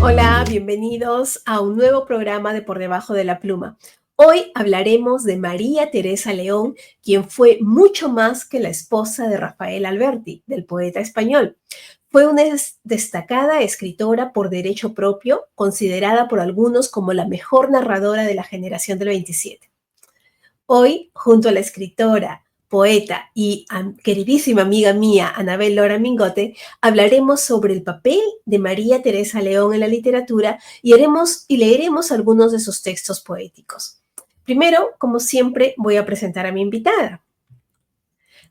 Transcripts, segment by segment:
Hola, bienvenidos a un nuevo programa de Por Debajo de la Pluma. Hoy hablaremos de María Teresa León, quien fue mucho más que la esposa de Rafael Alberti, del poeta español. Fue una destacada escritora por derecho propio, considerada por algunos como la mejor narradora de la generación del 27. Hoy, junto a la escritora, poeta y queridísima amiga mía, Anabel Lora Mingote, hablaremos sobre el papel de María Teresa León en la literatura y leeremos algunos de sus textos poéticos. Primero, como siempre, voy a presentar a mi invitada.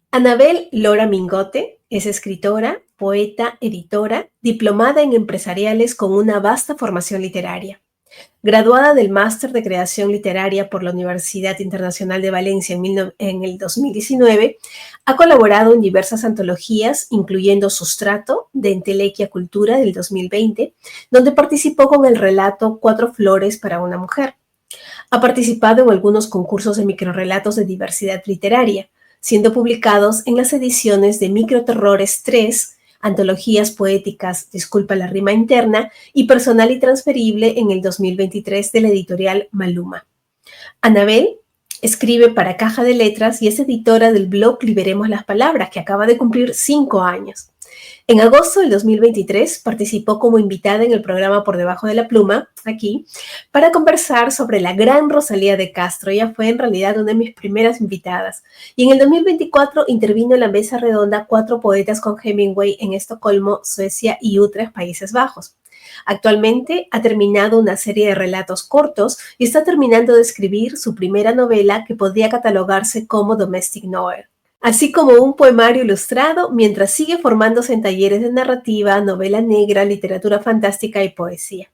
Anabel Lora Mingote es escritora, poeta, editora, diplomada en empresariales con una vasta formación literaria. Graduada del Máster de Creación Literaria por la Universidad Internacional de Valencia en el 2019, ha colaborado en diversas antologías, incluyendo Sustrato, de Entelequia Cultura del 2020, donde participó con el relato Cuatro Flores para una Mujer. Ha participado en algunos concursos de microrrelatos de diversidad literaria, siendo publicados en las ediciones de Microterrores 3, Antologías Poéticas, disculpa la rima interna, y Personal y Transferible en el 2023 de la editorial Maluma. Anabel escribe para Caja de Letras y es editora del blog Liberemos las Palabras, que acaba de cumplir 5 años. En agosto del 2023 participó como invitada en el programa Por Debajo de la Pluma, aquí, para conversar sobre la gran Rosalía de Castro. Ella fue en realidad una de mis primeras invitadas. Y en el 2024 intervino en la mesa redonda Cuatro Poetas con Hemingway en Estocolmo, Suecia y Utrecht, Países Bajos. Actualmente ha terminado una serie de relatos cortos y está terminando de escribir su primera novela que podría catalogarse como Domestic Noir, así como un poemario ilustrado mientras sigue formándose en talleres de narrativa, novela negra, literatura fantástica y poesía.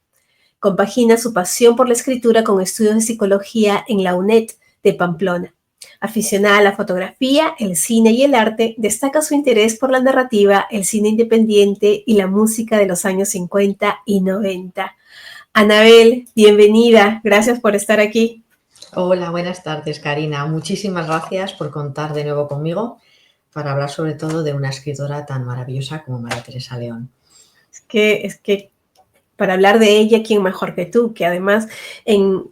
Compagina su pasión por la escritura con estudios de psicología en la UNED de Pamplona. Aficionada a la fotografía, el cine y el arte, destaca su interés por la narrativa, el cine independiente y la música de los años 50 y 90. Anabel, bienvenida. Gracias por estar aquí. Hola, buenas tardes, Karina. Muchísimas gracias por contar de nuevo conmigo para hablar sobre todo de una escritora tan maravillosa como María Teresa León. Es que para hablar de ella, ¿quién mejor que tú? Que además en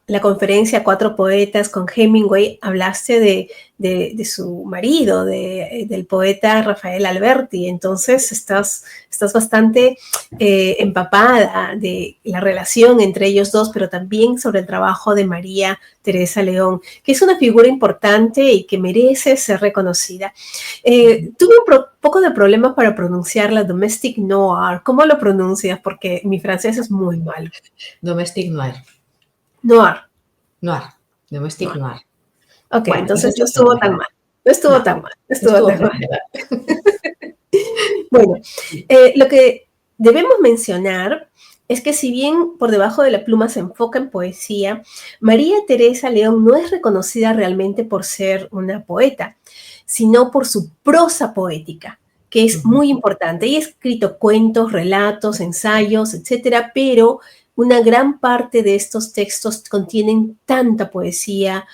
la conferencia Cuatro Poetas con Hemingway hablaste de su marido, del poeta Rafael Alberti. Entonces estás bastante empapada de la relación entre ellos dos, pero también sobre el trabajo de María Teresa León, que es una figura importante y que merece ser reconocida. Tuve un poco de problemas para pronunciar la Domestic Noir. ¿Cómo lo pronuncias? Porque mi francés es muy malo. Domestic Noir. Noir. Noir. Domestic Noir. Ok, bueno, entonces no estuvo tan mal. No estuvo tan mal. Bueno, lo que debemos mencionar es que si bien Por Debajo de la Pluma se enfoca en poesía, María Teresa León no es reconocida realmente por ser una poeta, sino por su prosa poética, que es muy importante. Ella ha escrito cuentos, relatos, ensayos, etcétera, pero una gran parte de estos textos contienen tanta poesía.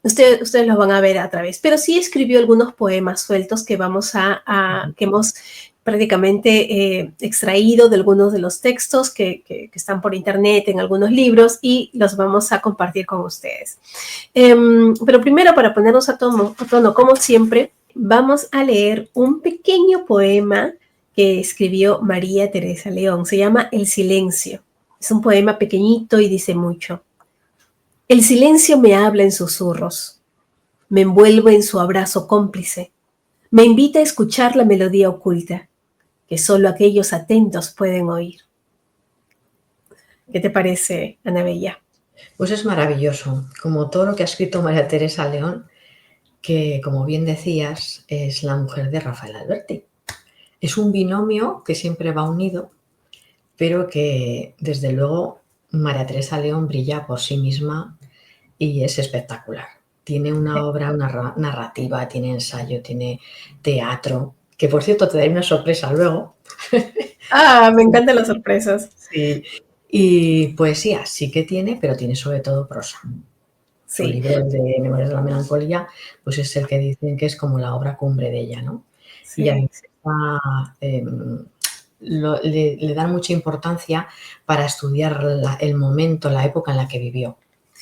Ustedes los van a ver a través, pero sí escribió algunos poemas sueltos que que hemos prácticamente extraído de algunos de los textos que están por internet en algunos libros y los vamos a compartir con ustedes. Pero primero, para ponernos a tono, como siempre, vamos a leer un pequeño poema que escribió María Teresa León. Se llama El silencio. Es un poema pequeñito y dice mucho. El silencio me habla en susurros, me envuelve en su abrazo cómplice, me invita a escuchar la melodía oculta que solo aquellos atentos pueden oír. ¿Qué te parece, Ana Bella? Pues es maravilloso, como todo lo que ha escrito María Teresa León, que, como bien decías, es la mujer de Rafael Alberti. Es un binomio que siempre va unido, pero que, desde luego, María Teresa León brilla por sí misma y es espectacular. Tiene una obra, una narrativa, tiene ensayo, tiene teatro, que por cierto te daré una sorpresa luego. Me encantan las sorpresas. Sí. Y poesía sí que tiene, pero tiene sobre todo prosa. Su libro de Memorias de la Melancolía, pues es el que dicen que es como la obra cumbre de ella, ¿no? Sí. Y además está le dan mucha importancia para estudiar el momento, la época en la que vivió,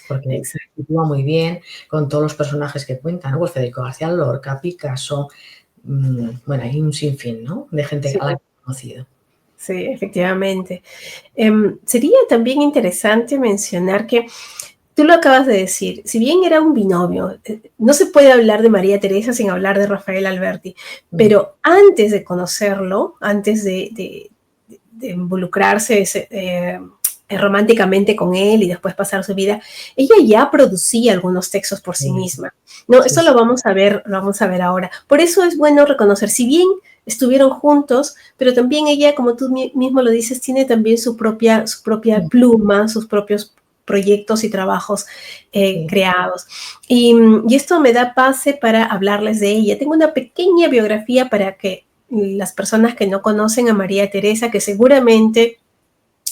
porque se Exacto. sitúa muy bien con todos los personajes que cuentan, ¿no? Pues Federico García Lorca, Picasso, bueno, hay un sinfín, ¿no? De gente Sí, a la que he conocido. sí, efectivamente. Sería también interesante mencionar que tú lo acabas de decir, si bien era un binomio, no se puede hablar de María Teresa sin hablar de Rafael Alberti, Mm, pero antes de conocerlo, antes de involucrarse románticamente con él y después pasar su vida, ella ya producía algunos textos por sí sí, misma. No, sí, eso sí, lo vamos a ver ahora. Por eso es bueno reconocer, si bien estuvieron juntos, pero también ella, como tú mismo lo dices, tiene también su propia mm, pluma, sus propios proyectos y trabajos sí. creados. Y esto me da pase para hablarles de ella. Tengo una pequeña biografía para que las personas que no conocen a María Teresa, que seguramente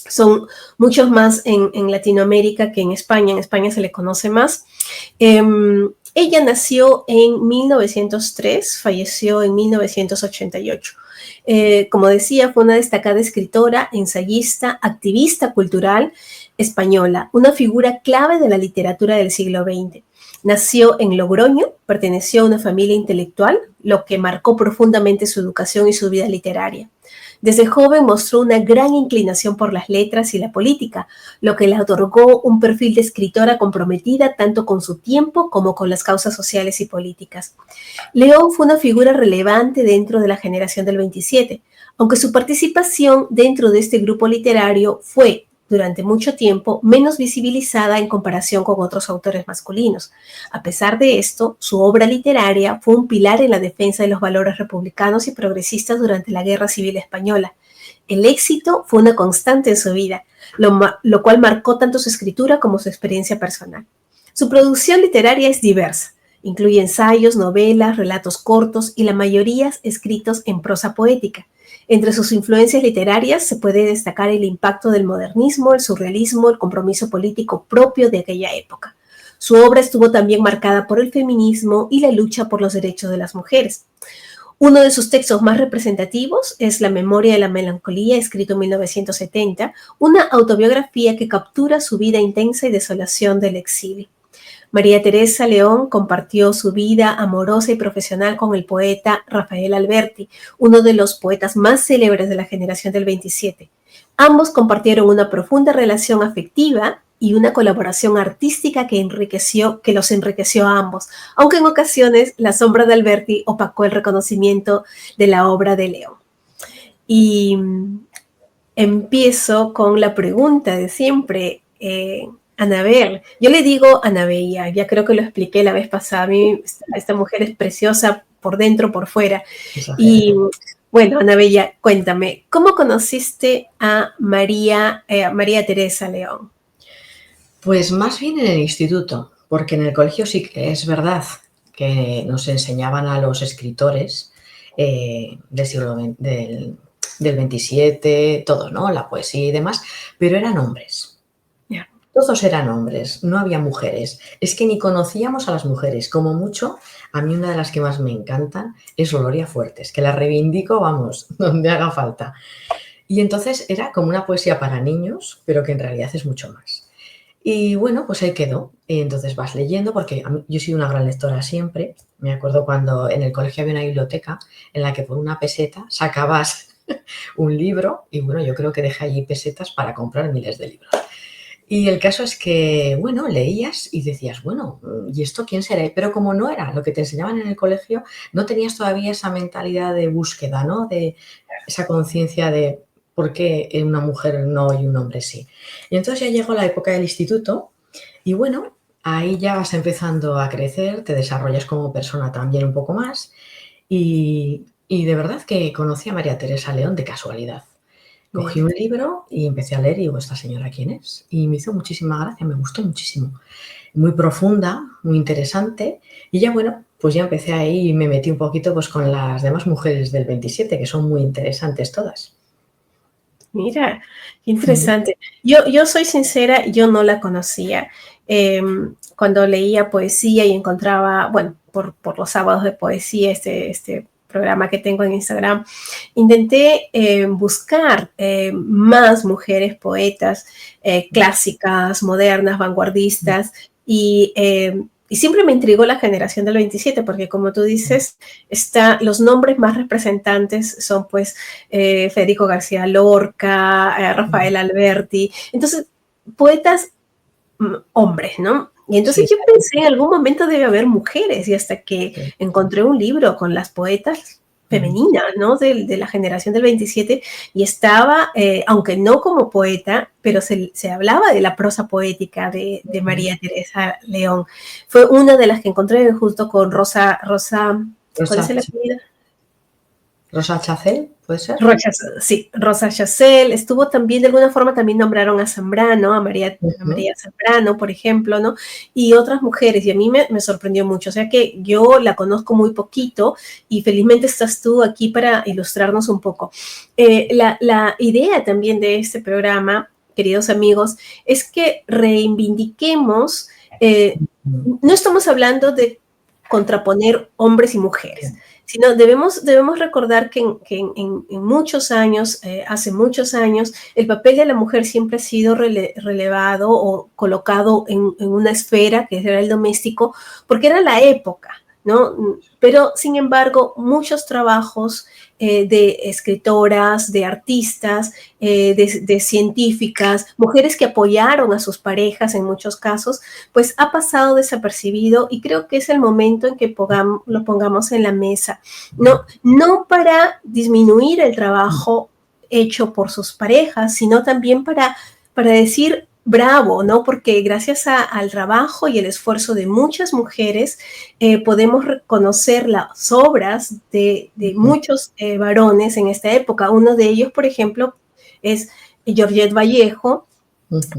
son muchos más en Latinoamérica que en España. En España se le conoce más. Ella nació en 1903, falleció en 1988. Como decía, fue una destacada escritora, ensayista, activista cultural española, una figura clave de la literatura del siglo XX. Nació en Logroño, perteneció a una familia intelectual, lo que marcó profundamente su educación y su vida literaria. Desde joven mostró una gran inclinación por las letras y la política, lo que le otorgó un perfil de escritora comprometida tanto con su tiempo como con las causas sociales y políticas. León fue una figura relevante dentro de la generación del 27, aunque su participación dentro de este grupo literario fue, durante mucho tiempo, menos visibilizada en comparación con otros autores masculinos. A pesar de esto, su obra literaria fue un pilar en la defensa de los valores republicanos y progresistas durante la Guerra Civil Española. El éxito fue una constante en su vida, lo cual marcó tanto su escritura como su experiencia personal. Su producción literaria es diversa. Incluye ensayos, novelas, relatos cortos y la mayoría escritos en prosa poética. Entre sus influencias literarias se puede destacar el impacto del modernismo, el surrealismo, el compromiso político propio de aquella época. Su obra estuvo también marcada por el feminismo y la lucha por los derechos de las mujeres. Uno de sus textos más representativos es La memoria de la melancolía, escrito en 1970, una autobiografía que captura su vida intensa y desolación del exilio. María Teresa León compartió su vida amorosa y profesional con el poeta Rafael Alberti, uno de los poetas más célebres de la generación del 27. Ambos compartieron una profunda relación afectiva y una colaboración artística que los enriqueció a ambos, aunque en ocasiones la sombra de Alberti opacó el reconocimiento de la obra de León. Y empiezo con la pregunta de siempre, Anabel. Yo le digo Anabella, ya creo que lo expliqué la vez pasada. A mí esta mujer es preciosa por dentro, por fuera. Y Exagero. bueno, Anabella, cuéntame, ¿cómo conociste a María Teresa León? Pues más bien en el instituto, porque en el colegio sí que es verdad que nos enseñaban a los escritores del siglo del 27, todo, ¿no? La poesía y demás, pero eran hombres. Ya. Todos eran hombres, no había mujeres. Es que ni conocíamos a las mujeres. Como mucho, a mí una de las que más me encantan es Gloria Fuertes, que la reivindico, vamos, donde haga falta. Y entonces era como una poesía para niños, pero que en realidad es mucho más. Y bueno, pues ahí quedó. Y entonces vas leyendo, porque yo soy una gran lectora siempre. Me acuerdo cuando en el colegio había una biblioteca en la que por una peseta sacabas un libro y bueno, yo creo que dejé allí pesetas para comprar miles de libros. Y el caso es que, bueno, leías y decías, bueno, ¿y esto quién será? Pero como no era lo que te enseñaban en el colegio, no tenías todavía esa mentalidad de búsqueda, ¿no? De esa conciencia de por qué una mujer no y un hombre sí. Y entonces ya llegó la época del instituto y bueno, ahí ya vas empezando a crecer, te desarrollas como persona también un poco más y de verdad que conocí a María Teresa León de casualidad. Cogí un Mira. libro y empecé a leer y digo, ¿esta señora quién es? Y me hizo muchísima gracia, me gustó muchísimo. Muy profunda, muy interesante. Y ya bueno, pues ya empecé ahí y me metí un poquito pues con las demás mujeres del 27, que son muy interesantes todas. Mira, qué Mm, interesante. Yo soy sincera, yo no la conocía. Eh, Cuando leía poesía y encontraba, bueno, por los sábados de poesía, programa que tengo en Instagram, intenté buscar más mujeres poetas clásicas, modernas, vanguardistas, y siempre me intrigó la generación del 27, porque como tú dices, los nombres más representantes son pues Federico García Lorca, Rafael Alberti, entonces poetas hombres, ¿no? Y entonces Sí, yo pensé, en algún momento debe haber mujeres, y hasta que sí. encontré un libro con las poetas femeninas, ¿no? De la generación del 27, y estaba, aunque no como poeta, pero se hablaba de la prosa poética de María Teresa León. Fue una de las que encontré justo con Rosa, ¿cuál es el apellido? Rosa Chacel, ¿puede ser? Sí, Rosa Chacel, estuvo también, de alguna forma también nombraron a Zambrano, a María Zambrano, por ejemplo, ¿no? Y otras mujeres, y a mí me sorprendió mucho, o sea que yo la conozco muy poquito, y felizmente estás tú aquí para ilustrarnos un poco. La idea también de este programa, queridos amigos, es que reivindiquemos, no estamos hablando de contraponer hombres y mujeres, sino debemos recordar que en muchos años, hace muchos años, el papel de la mujer siempre ha sido relevado o colocado en una esfera que era el doméstico, porque era la época, ¿no? Pero, sin embargo, muchos trabajos de escritoras, de artistas, de científicas, mujeres que apoyaron a sus parejas en muchos casos, pues ha pasado desapercibido, y creo que es el momento en que lo pongamos en la mesa. No para disminuir el trabajo hecho por sus parejas, sino también para decir bravo, ¿no? Porque gracias al trabajo y el esfuerzo de muchas mujeres podemos reconocer las obras de muchos varones en esta época. Uno de ellos, por ejemplo, es Georgette Vallejo,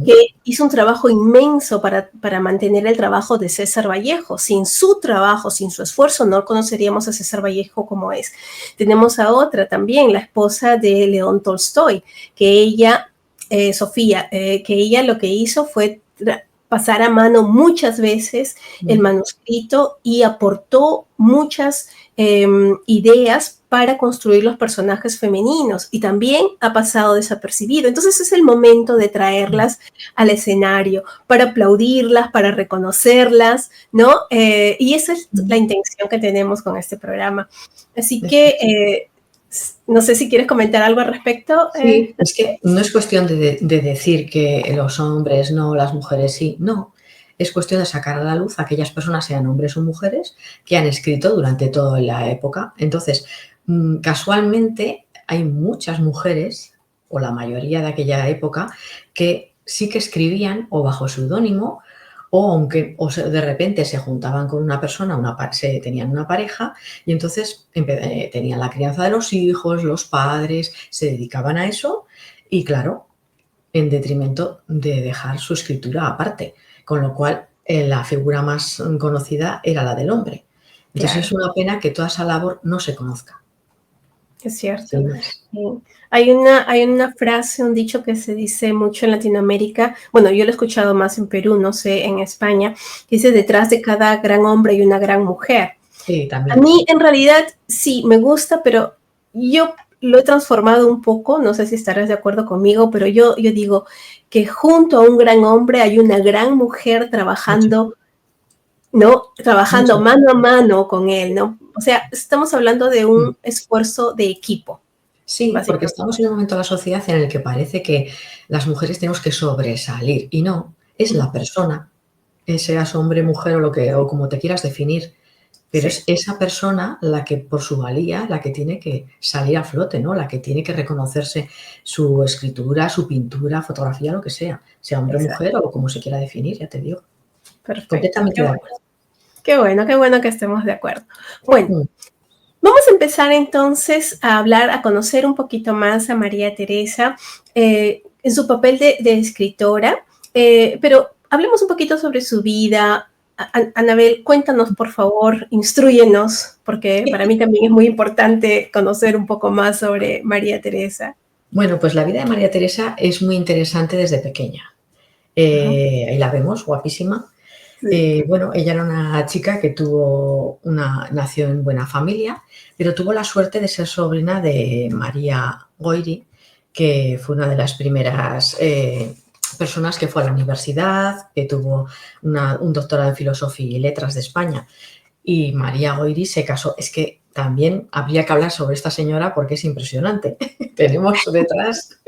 que hizo un trabajo inmenso para mantener el trabajo de César Vallejo. Sin su trabajo, sin su esfuerzo, no conoceríamos a César Vallejo como es. Tenemos a otra también, la esposa de León Tolstoy, que ella, Sofía, que ella lo que hizo fue pasar a mano muchas veces el manuscrito y aportó muchas ideas para construir los personajes femeninos, y también ha pasado desapercibido. Entonces es el momento de traerlas al escenario, para aplaudirlas, para reconocerlas, ¿no? Y esa es la intención que tenemos con este programa. Así que no sé si quieres comentar algo al respecto. Sí, es que no es cuestión de decir que los hombres no, las mujeres sí, no. Es cuestión de sacar a la luz a aquellas personas, sean hombres o mujeres, que han escrito durante toda la época. Entonces, casualmente hay muchas mujeres, o la mayoría de aquella época, que sí que escribían o bajo seudónimo, o de repente se juntaban con una persona, tenían una pareja, y entonces tenían la crianza de los hijos, los padres, se dedicaban a eso, y claro, en detrimento de dejar su escritura aparte, con lo cual la figura más conocida era la del hombre. Entonces es una pena que toda esa labor no se conozca. Es cierto. Hay una frase, un dicho que se dice mucho en Latinoamérica, bueno, yo lo he escuchado más en Perú, no sé, en España, que dice: detrás de cada gran hombre hay una gran mujer. Sí, también. A mí, en realidad, sí, me gusta, pero yo lo he transformado un poco, no sé si estarás de acuerdo conmigo, pero yo digo que junto a un gran hombre hay una gran mujer trabajando, ¿no? Trabajando mano a mano con él, ¿no? O sea, estamos hablando de un esfuerzo de equipo. Sí, porque estamos en un momento de la sociedad en el que parece que las mujeres tenemos que sobresalir, y no, es la persona, seas hombre, mujer o como te quieras definir, pero es esa persona la que, por su valía, la que tiene que salir a flote, ¿no? La que tiene que reconocerse su escritura, su pintura, fotografía, lo que sea hombre, mujer o como se quiera definir, ya te digo. Perfecto. Completamente de acuerdo. Qué bueno que estemos de acuerdo. Bueno, vamos a empezar entonces a conocer un poquito más a María Teresa en su papel de escritora, pero hablemos un poquito sobre su vida. Anabel, cuéntanos, por favor, instrúyenos, porque para mí también es muy importante conocer un poco más sobre María Teresa. Bueno, pues la vida de María Teresa es muy interesante desde pequeña. Ahí la vemos, guapísima. Sí. Bueno, ella era una chica que nació en buena familia, pero tuvo la suerte de ser sobrina de María Goyri, que fue una de las primeras personas que fue a la universidad, que tuvo un doctorado en Filosofía y Letras de España. Y María Goyri se casó. Es que también habría que hablar sobre esta señora porque es impresionante. Tenemos detrás.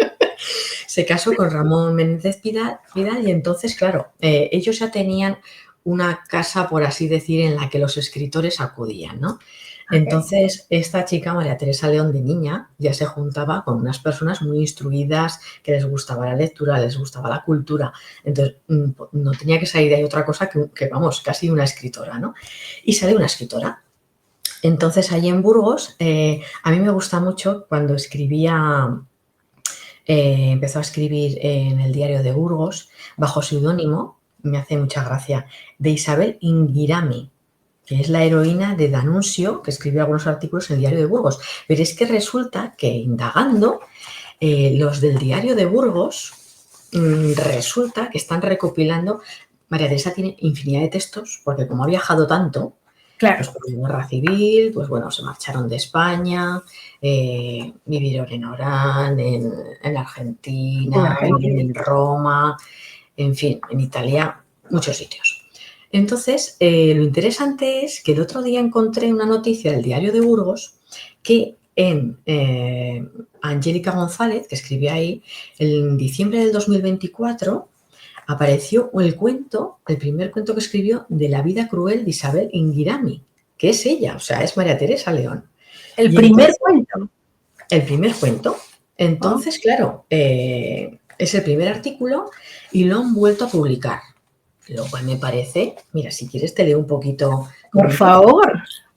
Se casó con Ramón Menéndez Pidal y entonces, claro, ellos ya tenían una casa, por así decir, en la que los escritores acudían, ¿no? Okay. Entonces, esta chica, María Teresa León, de niña, ya se juntaba con unas personas muy instruidas, que les gustaba la lectura, les gustaba la cultura. Entonces, no tenía que salir de ahí otra cosa que, vamos, casi una escritora, ¿no? Y sale una escritora. Entonces, allí en Burgos, a mí me gusta mucho cuando empezó a escribir en el diario de Burgos, bajo seudónimo, me hace mucha gracia, de Isabel Inghirami, que es la heroína de D'Annunzio, que escribió algunos artículos en el diario de Burgos. Pero es que resulta que indagando, los del diario de Burgos, resulta que están recopilando. María Teresa tiene infinidad de textos, porque como ha viajado tanto, pues Claro. por la guerra civil, pues bueno, se marcharon de España, vivieron en Orán, en Argentina, vivieron en Roma, en fin, en Italia, muchos sitios. Entonces, lo interesante es que el otro día encontré una noticia del diario de Burgos que en Angélica González, que escribía ahí, en diciembre del 2024 apareció el primer cuento que escribió de la vida cruel de Isabel Inghirami, que es ella, o sea, es María Teresa León. El Y primer entonces, cuento. el primer cuento. Oh, Entonces, claro, es el primer artículo y lo han vuelto a publicar. Lo cual me parece, mira, si quieres te leo un poquito cómo empieza.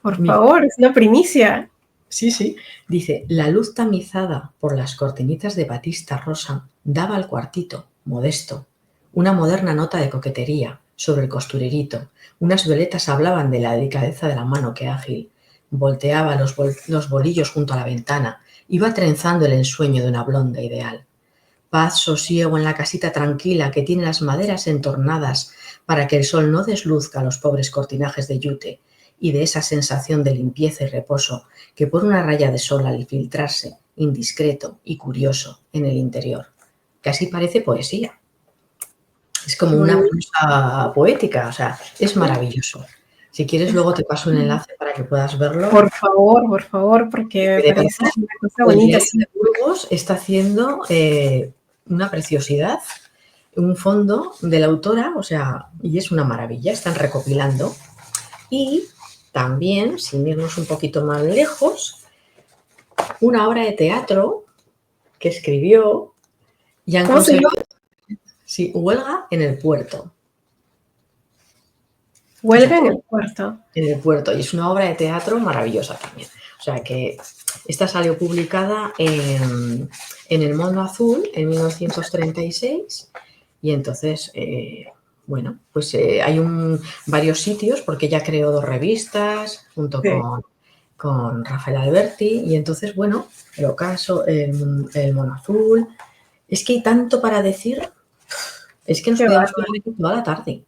por Mira, favor, es una primicia. sí, sí. Dice, la luz tamizada por las cortinitas de batista rosa daba al cuartito, modesto, una moderna nota de coquetería sobre el costurerito. Unas violetas hablaban de la delicadeza de la mano que ágil. Volteaba los bolillos junto a la ventana. Iba trenzando el ensueño de una blonda ideal. Paz, sosiego en la casita tranquila que tiene las maderas entornadas para que el sol no desluzca los pobres cortinajes de yute, y de esa sensación de limpieza y reposo que por una raya de sol al filtrarse, indiscreto y curioso, en el interior. Casi parece poesía. Es como Qué una bonito. prosa poética, o sea, es maravilloso. Si quieres, luego te paso un enlace para que puedas verlo. Por favor, porque me De parece verdad, una cosa el bonita, diario sí. de Burgos está haciendo una preciosidad, un fondo de la autora, o sea, y es una maravilla, están recopilando. Y también, sin irnos un poquito más lejos, una obra de teatro que escribió y han ¿Cómo se llama? conservado, sí, Huelga en el puerto. O sea, Huelga en el puerto. en el puerto. Y es una obra de teatro maravillosa también. O sea que esta salió publicada en El Mono Azul en 1936 y entonces, bueno, pues hay varios sitios porque ella creó 2 revistas junto Sí. con Rafael Alberti y entonces, bueno, el Ocaso, el Mono Azul. Es que hay tanto para decir, es que nos Qué podíamos quedar bárbaro. aquí toda la tarde.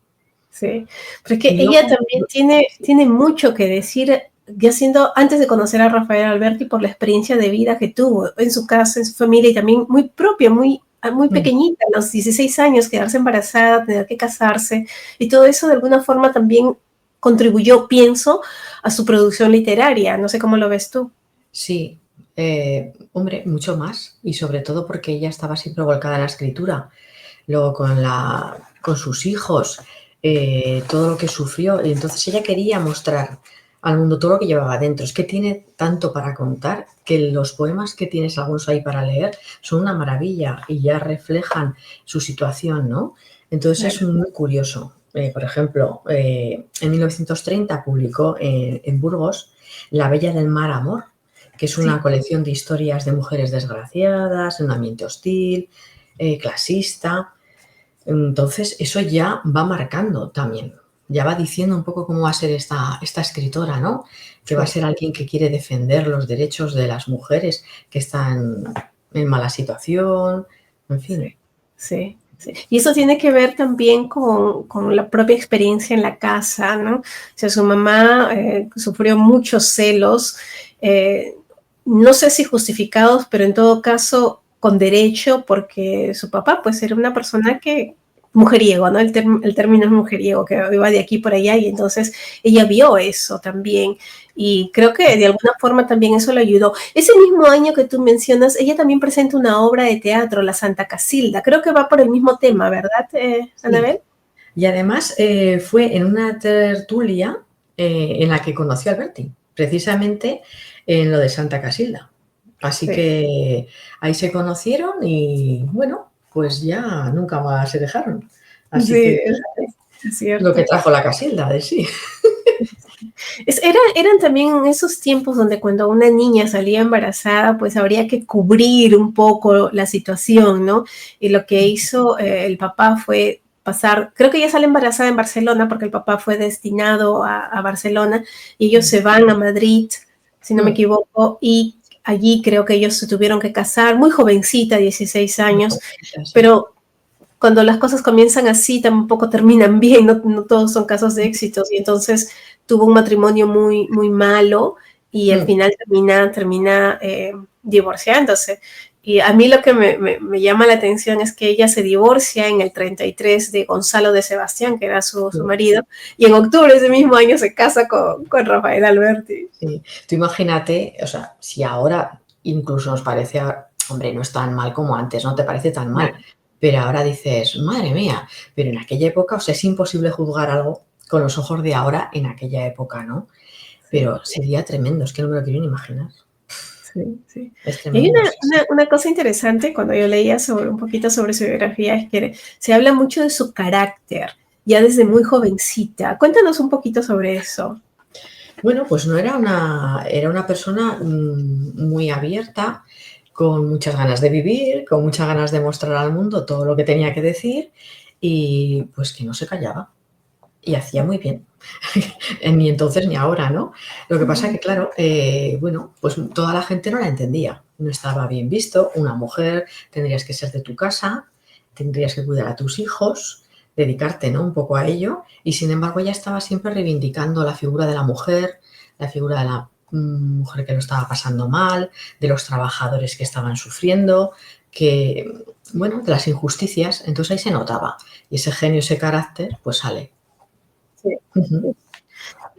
Sí. Pero es que Y ella luego, también tiene mucho que decir, ya siendo antes de conocer a Rafael Alberti, por la experiencia de vida que tuvo en su casa, en su familia, y también muy propia, muy pequeñita, a los 16 años, quedarse embarazada, tener que casarse, y todo eso de alguna forma también contribuyó, pienso, a su producción literaria. No sé cómo lo ves tú. sí, hombre, mucho más. Y sobre todo porque ella estaba siempre volcada en la escritura. Luego con sus hijos, todo lo que sufrió. Y entonces ella quería mostrar al mundo todo lo que llevaba dentro. Es que tiene tanto para contar que los poemas que tienes, algunos ahí para leer, son una maravilla y ya reflejan su situación, ¿no? Entonces es Claro. muy curioso. Por ejemplo, en 1930 publicó en Burgos La Bella del Mar Amor, que es una Sí. colección de historias de mujeres desgraciadas, en un ambiente hostil, clasista. Entonces, eso ya va marcando también, ya va diciendo un poco cómo va a ser esta escritora, ¿no? Que va a Sí. ser alguien que quiere defender los derechos de las mujeres que están en mala situación, en fin. Sí, sí, Sí. Y eso tiene que ver también con la propia experiencia en la casa, ¿no? O sea, su mamá sufrió muchos celos, eh, no sé si justificados, pero en todo caso con derecho, porque su papá pues era una persona que, mujeriego, ¿no? El término es mujeriego, que iba de aquí por allá y entonces ella vio eso también y creo que de alguna forma también eso le ayudó. Ese mismo año que tú mencionas, ella también presenta una obra de teatro, La Santa Casilda. Creo que va por el mismo tema, ¿verdad, Sí. Anabel? Y además fue en una tertulia en la que conoció a Alberti, precisamente en lo de Santa Casilda. Así Sí, que ahí se conocieron y bueno, pues ya nunca más se dejaron. Así sí, que es lo que cierto. trajo la Casilda de sí. Eran también esos tiempos donde cuando una niña salía embarazada, pues habría que cubrir un poco la situación, ¿no? Y lo que hizo el papá fue pasar, creo que ella sale embarazada en Barcelona porque el papá fue destinado a Barcelona y ellos se van a Madrid, si no me equivoco, y allí creo que ellos se tuvieron que casar, muy jovencita, 16 años, Sí. pero cuando las cosas comienzan así, tampoco terminan bien, no todos son casos de éxitos, y entonces tuvo un matrimonio muy, muy malo y al final termina divorciándose. Y a mí lo que me llama la atención es que ella se divorcia en el 33 de Gonzalo de Sebastián, que era su marido, y en octubre de ese mismo año se casa con Rafael Alberti. Sí. Tú imagínate, o sea, si ahora incluso nos parece, hombre, no es tan mal como antes, no te parece tan mal, pero ahora dices, madre mía, pero en aquella época, o sea, es imposible juzgar algo con los ojos de ahora en aquella época, ¿no? Sí. Pero sería tremendo, es que no me lo quiero ni imaginar. Sí, sí. Es Y hay tremendo, sí, sí. una cosa interesante cuando yo leía un poquito sobre su biografía, es que se habla mucho de su carácter, ya desde muy jovencita. Cuéntanos un poquito sobre eso. Bueno, pues no era una persona muy abierta, con muchas ganas de vivir, con muchas ganas de mostrar al mundo todo lo que tenía que decir y pues que no se callaba. Y hacía muy bien. Ni entonces ni ahora, ¿no? Lo que pasa que, claro, bueno, pues toda la gente no la entendía. No estaba bien visto. Una mujer, tendrías que ser de tu casa, tendrías que cuidar a tus hijos, dedicarte, ¿no? Un poco a ello. Y sin embargo, ella estaba siempre reivindicando la figura de la mujer, la figura de la mujer que lo estaba pasando mal, de los trabajadores que estaban sufriendo, que, bueno, de las injusticias. Entonces ahí se notaba. Y ese genio, ese carácter, pues sale. Sí. Ujú.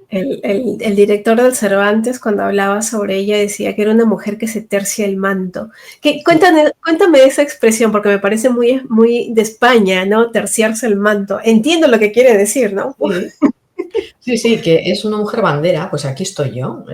El director del Cervantes, cuando hablaba sobre ella, decía que era una mujer que se tercia el manto. Sí. Cuéntame esa expresión, porque me parece muy, muy de España, ¿no? Terciarse el manto. Entiendo lo que quiere decir, ¿no? Sí, sí, sí, que es una mujer bandera, pues aquí estoy yo,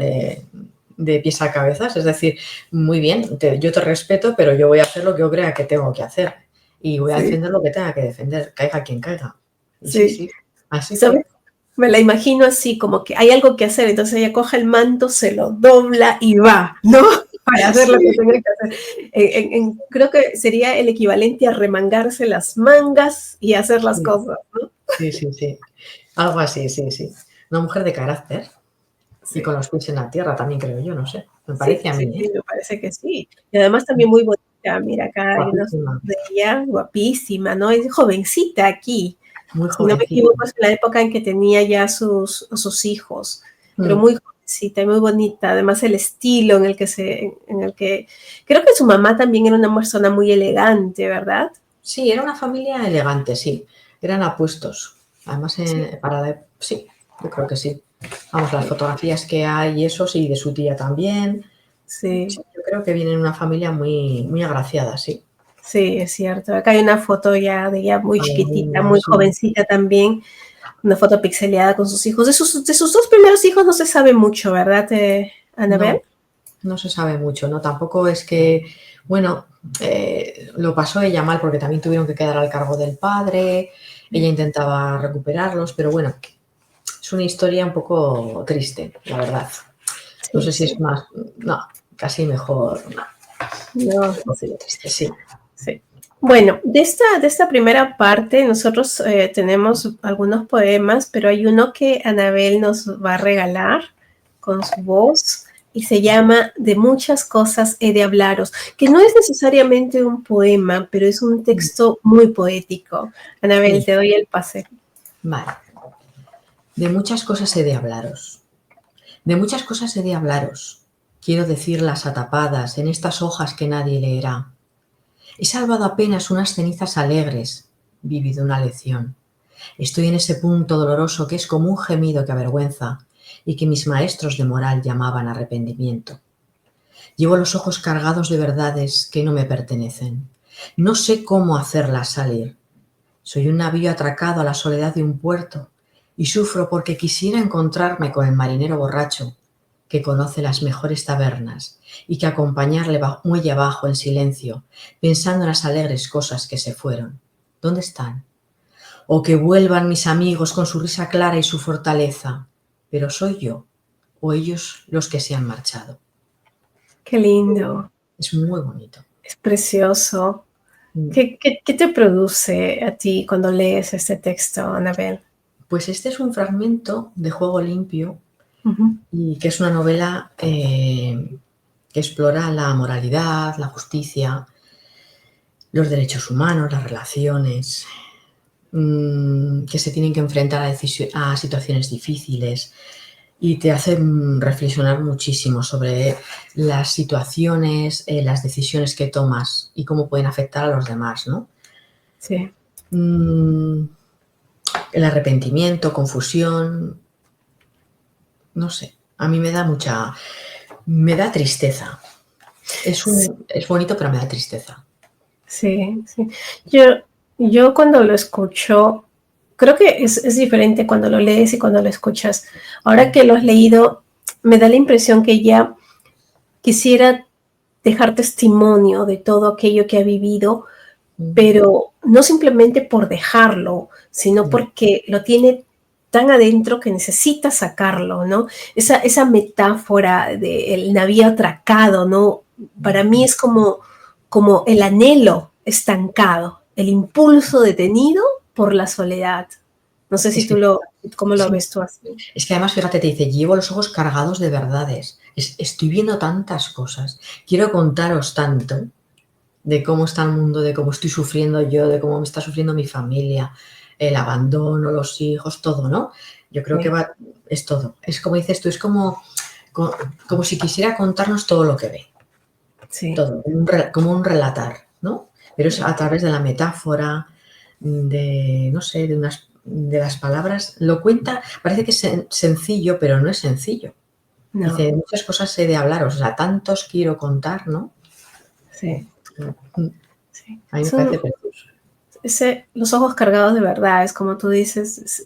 de pies a cabezas, es decir, muy bien, yo te respeto, pero yo voy a hacer lo que yo crea que tengo que hacer y voy a Sí, defender lo que tenga que defender, caiga quien caiga. Y sí, sí. sí, así ¿Sabes? fue. Me la imagino así, como que hay algo que hacer, entonces ella coge el manto, se lo dobla y va, ¿no? Para hacer lo que Sí, tenga que hacer. Creo que sería el equivalente a remangarse las mangas y hacer las sí, cosas, ¿no? sí, sí, sí, algo así, sí, sí. Una mujer de carácter y con Sí, los pies en la tierra también creo yo, no sé, me sí, parece a sí, mí, sí, ¿eh? me parece que sí. Y además también muy bonita, mira, acá hay unas Guapísima, fotos de ella, guapísima, ¿no? Es jovencita aquí. muy Si no me equivoco, jovencita. es en la época en que tenía ya sus hijos, pero Mm. muy jovencita y muy bonita. Además, el estilo en el que creo que su mamá también era una persona muy elegante, ¿verdad? Sí, era una familia elegante, sí. Eran apuestos. Además, Sí, sí, yo creo que sí. Vamos, las sí, fotografías que hay y eso, sí, de su tía también. sí, Sí, yo creo que viene en una familia muy, muy agraciada, sí. sí, es cierto. Acá hay una foto ya de ella muy Ay, chiquitita, niña, muy sí. jovencita también, una foto pixeleada con sus hijos. De sus dos primeros hijos no se sabe mucho, ¿verdad, Anabel? No, no se sabe mucho, ¿no? Tampoco es que, bueno, lo pasó ella mal porque también tuvieron que quedar al cargo del padre. Ella intentaba recuperarlos, pero bueno, es una historia un poco triste, la verdad. No Sí, sé si es sí. más, no, casi mejor, no, No, un poquito sí. triste, sí. Sí. Bueno, de esta primera parte nosotros tenemos algunos poemas, pero hay uno que Anabel nos va a regalar con su voz, y se llama De muchas cosas he de hablaros, que no es necesariamente un poema, pero es un texto muy poético. Anabel, Sí, te doy el pase. vale. De muchas cosas he de hablaros. De muchas cosas he de hablaros. Quiero decirlas atapadas en estas hojas que nadie leerá. He salvado apenas unas cenizas alegres, vivido una lección. Estoy en ese punto doloroso que es como un gemido que avergüenza y que mis maestros de moral llamaban arrepentimiento. Llevo los ojos cargados de verdades que no me pertenecen. No sé cómo hacerlas salir. Soy un navío atracado a la soledad de un puerto y sufro porque quisiera encontrarme con el marinero borracho que conoce las mejores tabernas y que acompañarle muelle abajo en silencio, pensando en las alegres cosas que se fueron. ¿Dónde están? O que vuelvan mis amigos con su risa clara y su fortaleza. Pero soy yo o ellos los que se han marchado. Qué lindo, Es muy bonito. es precioso. Mm. ¿Qué te produce a ti cuando lees este texto, Anabel? Pues este es un fragmento de Juego Limpio Ujú. y que es una novela que explora la moralidad, la justicia, los derechos humanos, las relaciones, que se tienen que enfrentar a situaciones difíciles y te hace reflexionar muchísimo sobre las situaciones, las decisiones que tomas y cómo pueden afectar a los demás, ¿no? Sí. El arrepentimiento, confusión, no sé, a mí me da tristeza. Es bonito, pero me da tristeza. Sí, sí. Yo cuando lo escucho, creo que es diferente cuando lo lees y cuando lo escuchas. Ahora que lo has leído, me da la impresión que ella quisiera dejar testimonio de todo aquello que ha vivido, pero no simplemente por dejarlo, sino porque lo tiene tan adentro que necesita sacarlo, ¿no? Esa metáfora del navío atracado, ¿no? Para mí es como el anhelo estancado, el impulso detenido por la soledad. No sé si Es que, cómo lo sí, ves tú así. es que además, fíjate, te dice, llevo los ojos cargados de verdades. Estoy viendo tantas cosas. Quiero contaros tanto de cómo está el mundo, de cómo estoy sufriendo yo, de cómo me está sufriendo mi familia, el abandono, los hijos, todo, ¿no? Yo creo que Sí, es todo. Es como dices tú, es como si quisiera contarnos todo lo que ve. sí, Todo, como un relatar, ¿no? Pero es a través de la metáfora, de, no sé, de las palabras. Lo cuenta, parece que es sencillo, pero no es sencillo. no, Dice, muchas cosas he de hablaros, o sea, tantos quiero contar, ¿no? sí, Mm, sí. A mí me parece precioso. Los ojos cargados de verdad, es como tú dices,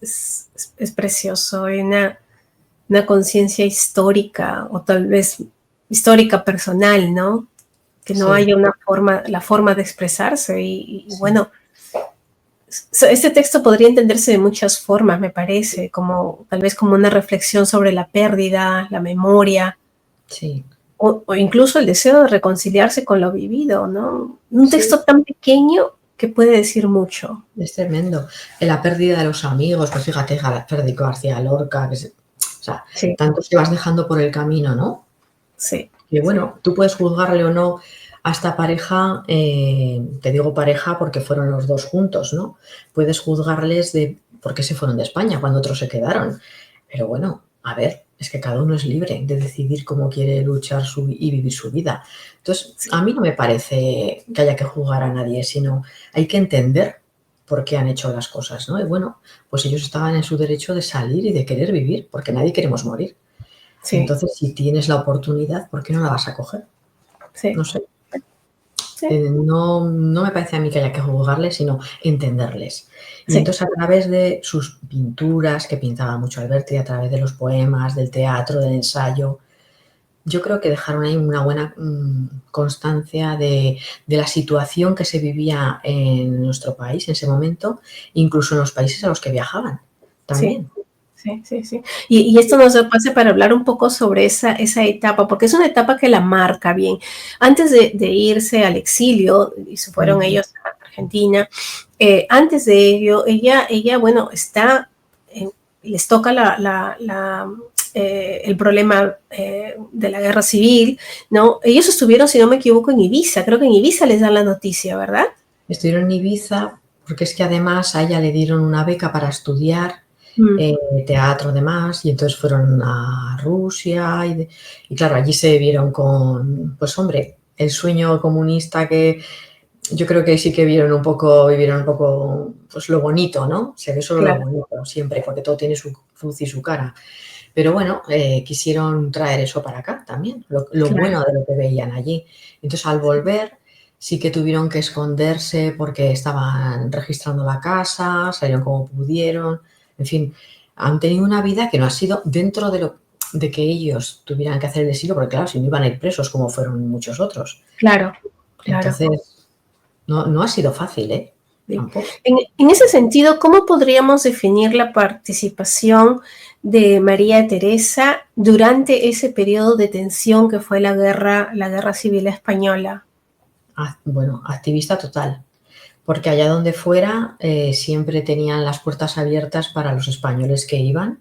es precioso. Hay una conciencia histórica o tal vez histórica personal, ¿no? Que no Sí, haya la forma de expresarse. Y sí. bueno, este texto podría entenderse de muchas formas, me parece, como tal vez como una reflexión sobre la pérdida, la memoria, Sí, o incluso el deseo de reconciliarse con lo vivido, ¿no? Un sí, texto tan pequeño que puede decir mucho. es tremendo. La pérdida de los amigos, pues fíjate, Federico García Lorca, o sea, Sí, tantos que vas dejando por el camino, ¿no? sí, Que sí. bueno, tú puedes juzgarle o no a esta pareja, te digo pareja porque fueron los dos juntos, ¿no? Puedes juzgarles de por qué se fueron de España cuando otros se quedaron. Pero bueno, a ver, es que cada uno es libre de decidir cómo quiere luchar y vivir su vida. Entonces, Sí, a mí no me parece que haya que juzgar a nadie, sino hay que entender por qué han hecho las cosas, ¿no? Y bueno, pues ellos estaban en su derecho de salir y de querer vivir, porque nadie queremos morir. sí, Entonces, si tienes la oportunidad, ¿por qué no la vas a coger? sí, No sé. sí, No me parece a mí que haya que juzgarles, sino entenderles. Y sí. entonces a través de sus pinturas, que pintaba mucho Alberti, a través de los poemas, del teatro, del ensayo, yo creo que dejaron ahí una buena constancia de la situación que se vivía en nuestro país en ese momento, incluso en los países a los que viajaban Sí, también. sí, sí, sí. Y esto nos da pase para hablar un poco sobre esa etapa, porque es una etapa que la marca bien. Antes de irse al exilio, y se fueron Ujú. ellos a Argentina, antes de ello, ella, bueno, está les toca el problema de la guerra civil, ¿no? Ellos estuvieron, si no me equivoco, en Ibiza. Creo que en Ibiza les dan la noticia, ¿verdad? Estuvieron en Ibiza porque es que además a ella le dieron una beca para estudiar teatro además, y entonces fueron a Rusia y claro, allí se vieron con, pues hombre, el sueño comunista que yo creo que sí que vivieron un poco, pues lo bonito, ¿no? Se ve solo Claro. lo bonito siempre, porque todo tiene su luz y su cara. Pero bueno, quisieron traer eso para acá también, lo Claro. bueno de lo que veían allí. Entonces, al volver, sí que tuvieron que esconderse porque estaban registrando la casa, salieron como pudieron, en fin, han tenido una vida que no ha sido dentro de que ellos tuvieran que hacer el exilio, porque claro, si no iban a ir presos como fueron muchos otros. Claro, claro. Entonces, no ha sido fácil, ¿eh? Sí. Tampoco. En ese sentido, ¿cómo podríamos definir la participación de María Teresa durante ese periodo de tensión que fue la guerra civil española? Bueno, activista total, porque allá donde fuera siempre tenían las puertas abiertas para los españoles que iban,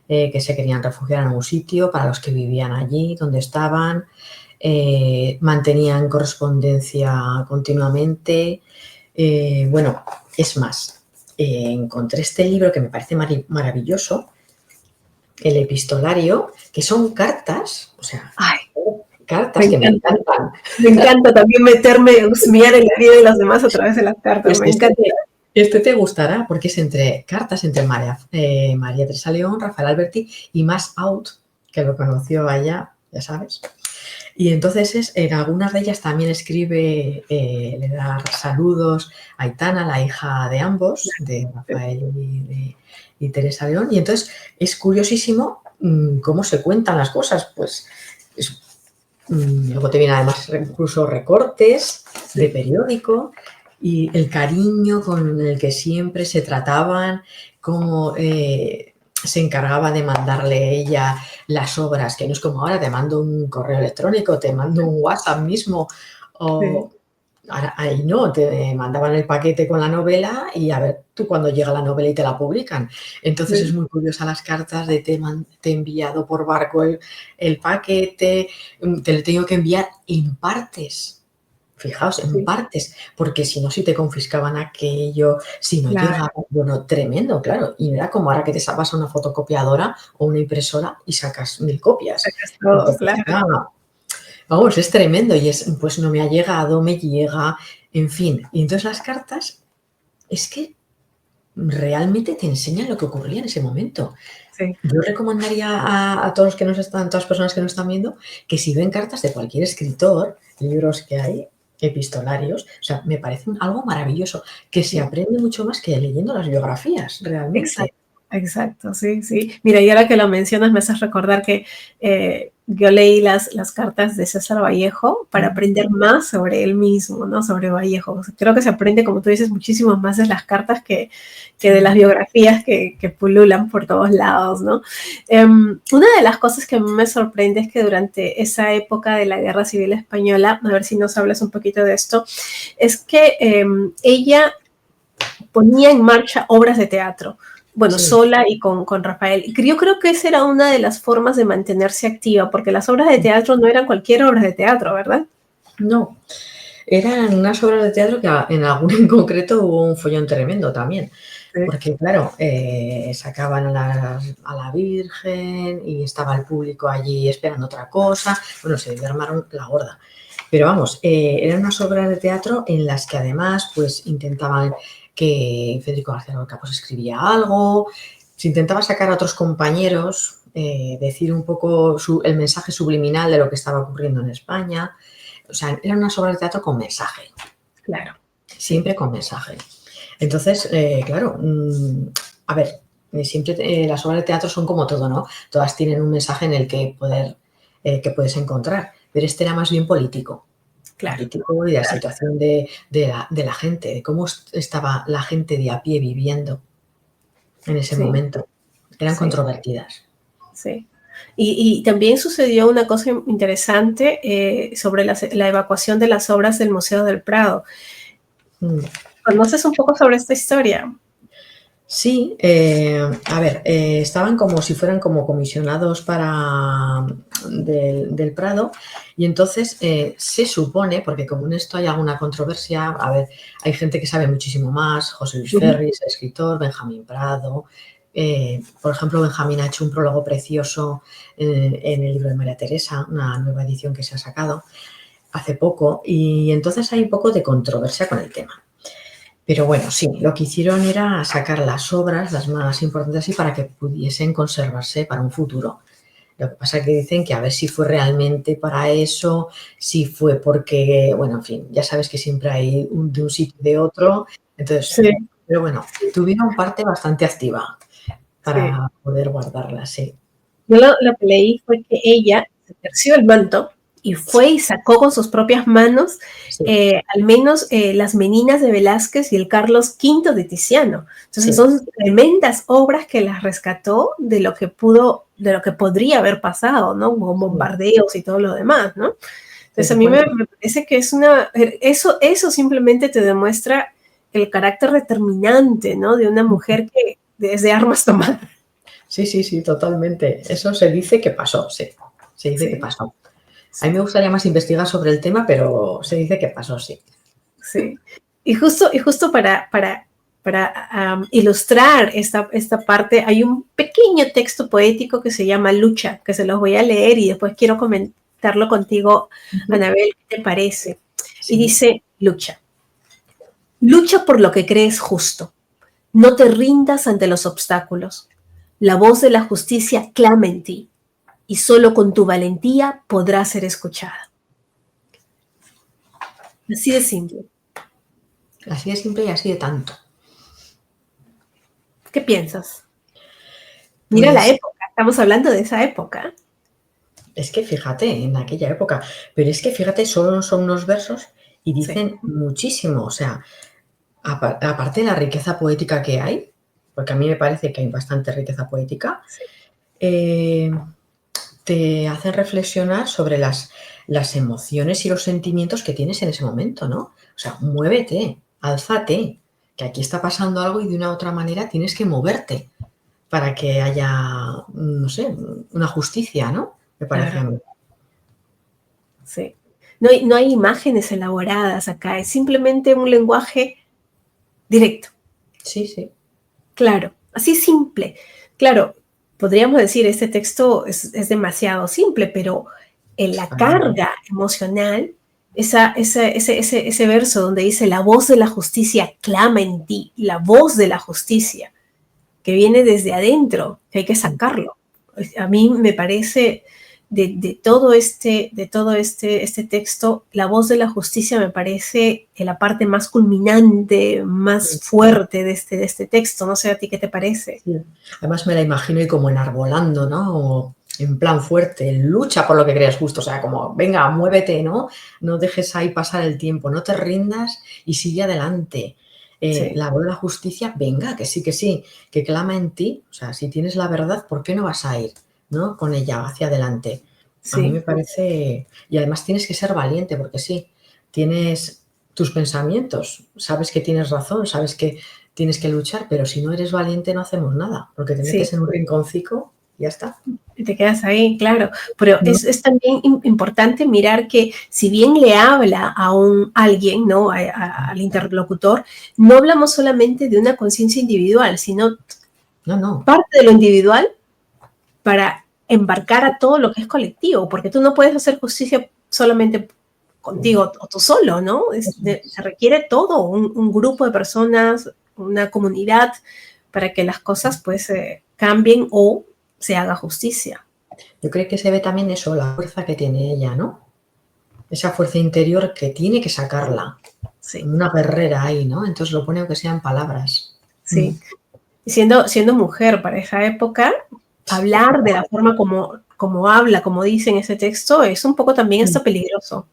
que se querían refugiar en algún sitio, para los que vivían allí, donde estaban, mantenían correspondencia continuamente. Bueno, es más, encontré este libro que me parece maravilloso, el epistolario, que son cartas, o sea, Ay, cartas que me encantan. Me encanta también meterme, husmear en la vida de los demás a través de las cartas, Pues me encanta. Este te gustará porque es cartas entre María Teresa León, Rafael Alberti y Mas Out, que lo conoció allá, ya sabes. Y entonces en algunas de ellas también escribe, le da saludos a Aitana, la hija de ambos, de Rafael y Teresa León. Y entonces es curiosísimo cómo se cuentan las cosas. Pues luego te vienen además incluso recortes de periódico y el cariño con el que siempre se trataban, cómo se encargaba de mandarle ella las obras, que no es como ahora, te mando un correo electrónico, te mando un WhatsApp mismo, o ahora, ahí no, te mandaban el paquete con la novela y a ver tú cuando llega la novela y te la publican. Entonces es muy curiosa las cartas de te he enviado por barco el paquete, te lo tengo que enviar en partes. Fijaos, en partes, porque si no, si te confiscaban aquello, si no llegaba, bueno, tremendo, claro. Y no era como ahora que te vas a una fotocopiadora o una impresora y sacas 1000 copias. Sacas todo, Entonces, vamos, es tremendo y pues no me ha llegado, me llega, en fin. Y entonces las cartas es que realmente te enseñan lo que ocurría en ese momento. Sí. Yo recomendaría a todos los que nos están, todas las personas que nos están viendo, que si ven cartas de cualquier escritor, libros que hay, epistolarios, o sea, me parecen algo maravilloso, que se aprende mucho más que leyendo las biografías, realmente. Exacto, sí. Mira, y ahora que lo mencionas me haces recordar que yo leí las cartas de César Vallejo para aprender más sobre él mismo, ¿no? Sobre Vallejo. Creo que se aprende, como tú dices, muchísimo más de las cartas que de las biografías que pululan por todos lados, ¿no? Una de las cosas que a mí me sorprende es que durante esa época de la Guerra Civil Española, a ver si nos hablas un poquito de esto, es que ella ponía en marcha obras de teatro. Bueno, sola y con Rafael. Yo creo que esa era una de las formas de mantenerse activa, porque las obras de teatro no eran cualquier obra de teatro, ¿verdad? No, eran unas obras de teatro que en alguna en concreto hubo un follón tremendo también. Sí. Porque, claro, sacaban a la Virgen y estaba el público allí esperando otra cosa. Bueno, se armaron la gorda. Pero vamos, eran unas obras de teatro en las que además pues intentaban que Federico García Lorca pues escribía algo, se intentaba sacar a otros compañeros, decir un poco el mensaje subliminal de lo que estaba ocurriendo en España. O sea, eran unas obras de teatro con mensaje. Claro. Siempre con mensaje. Entonces, claro, a ver, siempre las obras de teatro son como todo, ¿no? Todas tienen un mensaje en el que puedes encontrar, pero este era más bien político. Claro. Político y de la situación de la gente, de cómo estaba la gente de a pie viviendo en ese momento. Eran controvertidas. Sí. Y también sucedió una cosa interesante sobre la evacuación de las obras del Museo del Prado. ¿Conoces un poco sobre esta historia? Sí, a ver, estaban como si fueran como comisionados del Prado y entonces se supone, porque como en esto hay alguna controversia, a ver, hay gente que sabe muchísimo más, José Luis Ferris, el escritor, Benjamín Prado, por ejemplo, Benjamín ha hecho un prólogo precioso en el libro de María Teresa, una nueva edición que se ha sacado hace poco y entonces hay un poco de controversia con el tema. Pero bueno, sí, lo que hicieron era sacar las obras, las más importantes así, para que pudiesen conservarse para un futuro. Lo que pasa es que dicen que a ver si fue realmente para eso, si fue porque, bueno, en fin, ya sabes que siempre hay de un sitio y de otro. Entonces, Sí, pero bueno, tuvieron parte bastante activa sí. para poder guardarla, sí. Yo lo que leí fue que ella se terció el manto y fue y sacó con sus propias manos Sí, al menos las Meninas de Velázquez y el Carlos V de Tiziano. Entonces sí, son tremendas obras que las rescató de lo que pudo, de lo que podría haber pasado, ¿no? Con bombardeos y todo lo demás, ¿no? Entonces a mí me parece que es eso simplemente te demuestra el carácter determinante, ¿no? De una mujer que desde armas tomar. sí, sí, sí, totalmente. Eso se dice que pasó, sí. Se dice que Sí, pasó. A mí sí. me gustaría más investigar sobre el tema, pero se dice que pasó, sí. Sí. Y justo para ilustrar esta parte, hay un pequeño texto poético que se llama Lucha, que se los voy a leer y después quiero comentarlo contigo, Anabel, ¿qué te parece? Y Sí. dice, lucha. Lucha por lo que crees justo. No te rindas ante los obstáculos. La voz de la justicia clama en ti y solo con tu valentía podrá ser escuchada. Así de simple. Así de simple y así de tanto. ¿Qué piensas? Mira la Pues época, estamos hablando de esa época. es que fíjate, en aquella época, pero es que fíjate, solo son unos versos y Sí, dicen muchísimo, o sea, aparte de la riqueza poética que hay, porque a mí me parece que hay bastante riqueza poética, sí, eh, te hacen reflexionar sobre las emociones y los sentimientos que tienes en ese momento, ¿no? O sea, muévete, álzate, que aquí está pasando algo y de una u otra manera tienes que moverte para que haya, no sé, una justicia, ¿no? Me parece claro, a mí. sí. No hay imágenes elaboradas acá, es simplemente un lenguaje directo, Sí, sí. claro, así simple. Claro, podríamos decir, este texto es demasiado simple, pero en la Para mí, carga emocional, ese verso donde dice, la voz de la justicia clama en ti, la voz de la justicia, que viene desde adentro, que hay que sacarlo. A mí me parece de todo este texto, la voz de la justicia me parece la parte más culminante, más fuerte de este texto. No sé a ti qué te parece. sí. Además me la imagino y como enarbolando, ¿no? O en plan fuerte, lucha por lo que creas justo, o sea, como, venga, muévete, ¿no? No dejes ahí pasar el tiempo, no te rindas y sigue adelante. Sí, La voz de la justicia, venga, que sí, que clama en ti, o sea, si tienes la verdad, ¿por qué no vas a ir, ¿no? Con ella hacia adelante. A mí me sí, parece, y además tienes que ser valiente, porque sí, tienes tus pensamientos, sabes que tienes razón, sabes que tienes que luchar, pero si no eres valiente no hacemos nada, porque te sí. metes en un rinconcito y ya está. Y te quedas ahí, claro. Pero ¿No? es también importante mirar que si bien le habla a alguien, ¿no? Al interlocutor, no hablamos solamente de una conciencia individual, sino No, no. parte de lo individual para embarcar a todo lo que es colectivo, porque tú no puedes hacer justicia solamente contigo o tú solo, ¿no? Se requiere todo, un grupo de personas, una comunidad, para que las cosas pues cambien o se haga justicia. Yo creo que se ve también eso, la fuerza que tiene ella, ¿no? Esa fuerza interior que tiene que sacarla. Sí, Una guerrera ahí, ¿no? Entonces lo pone aunque sean palabras. Mm. sí. Y siendo mujer para esa época, hablar de la forma como habla, como dice en ese texto, es un poco también Mm. hasta peligroso.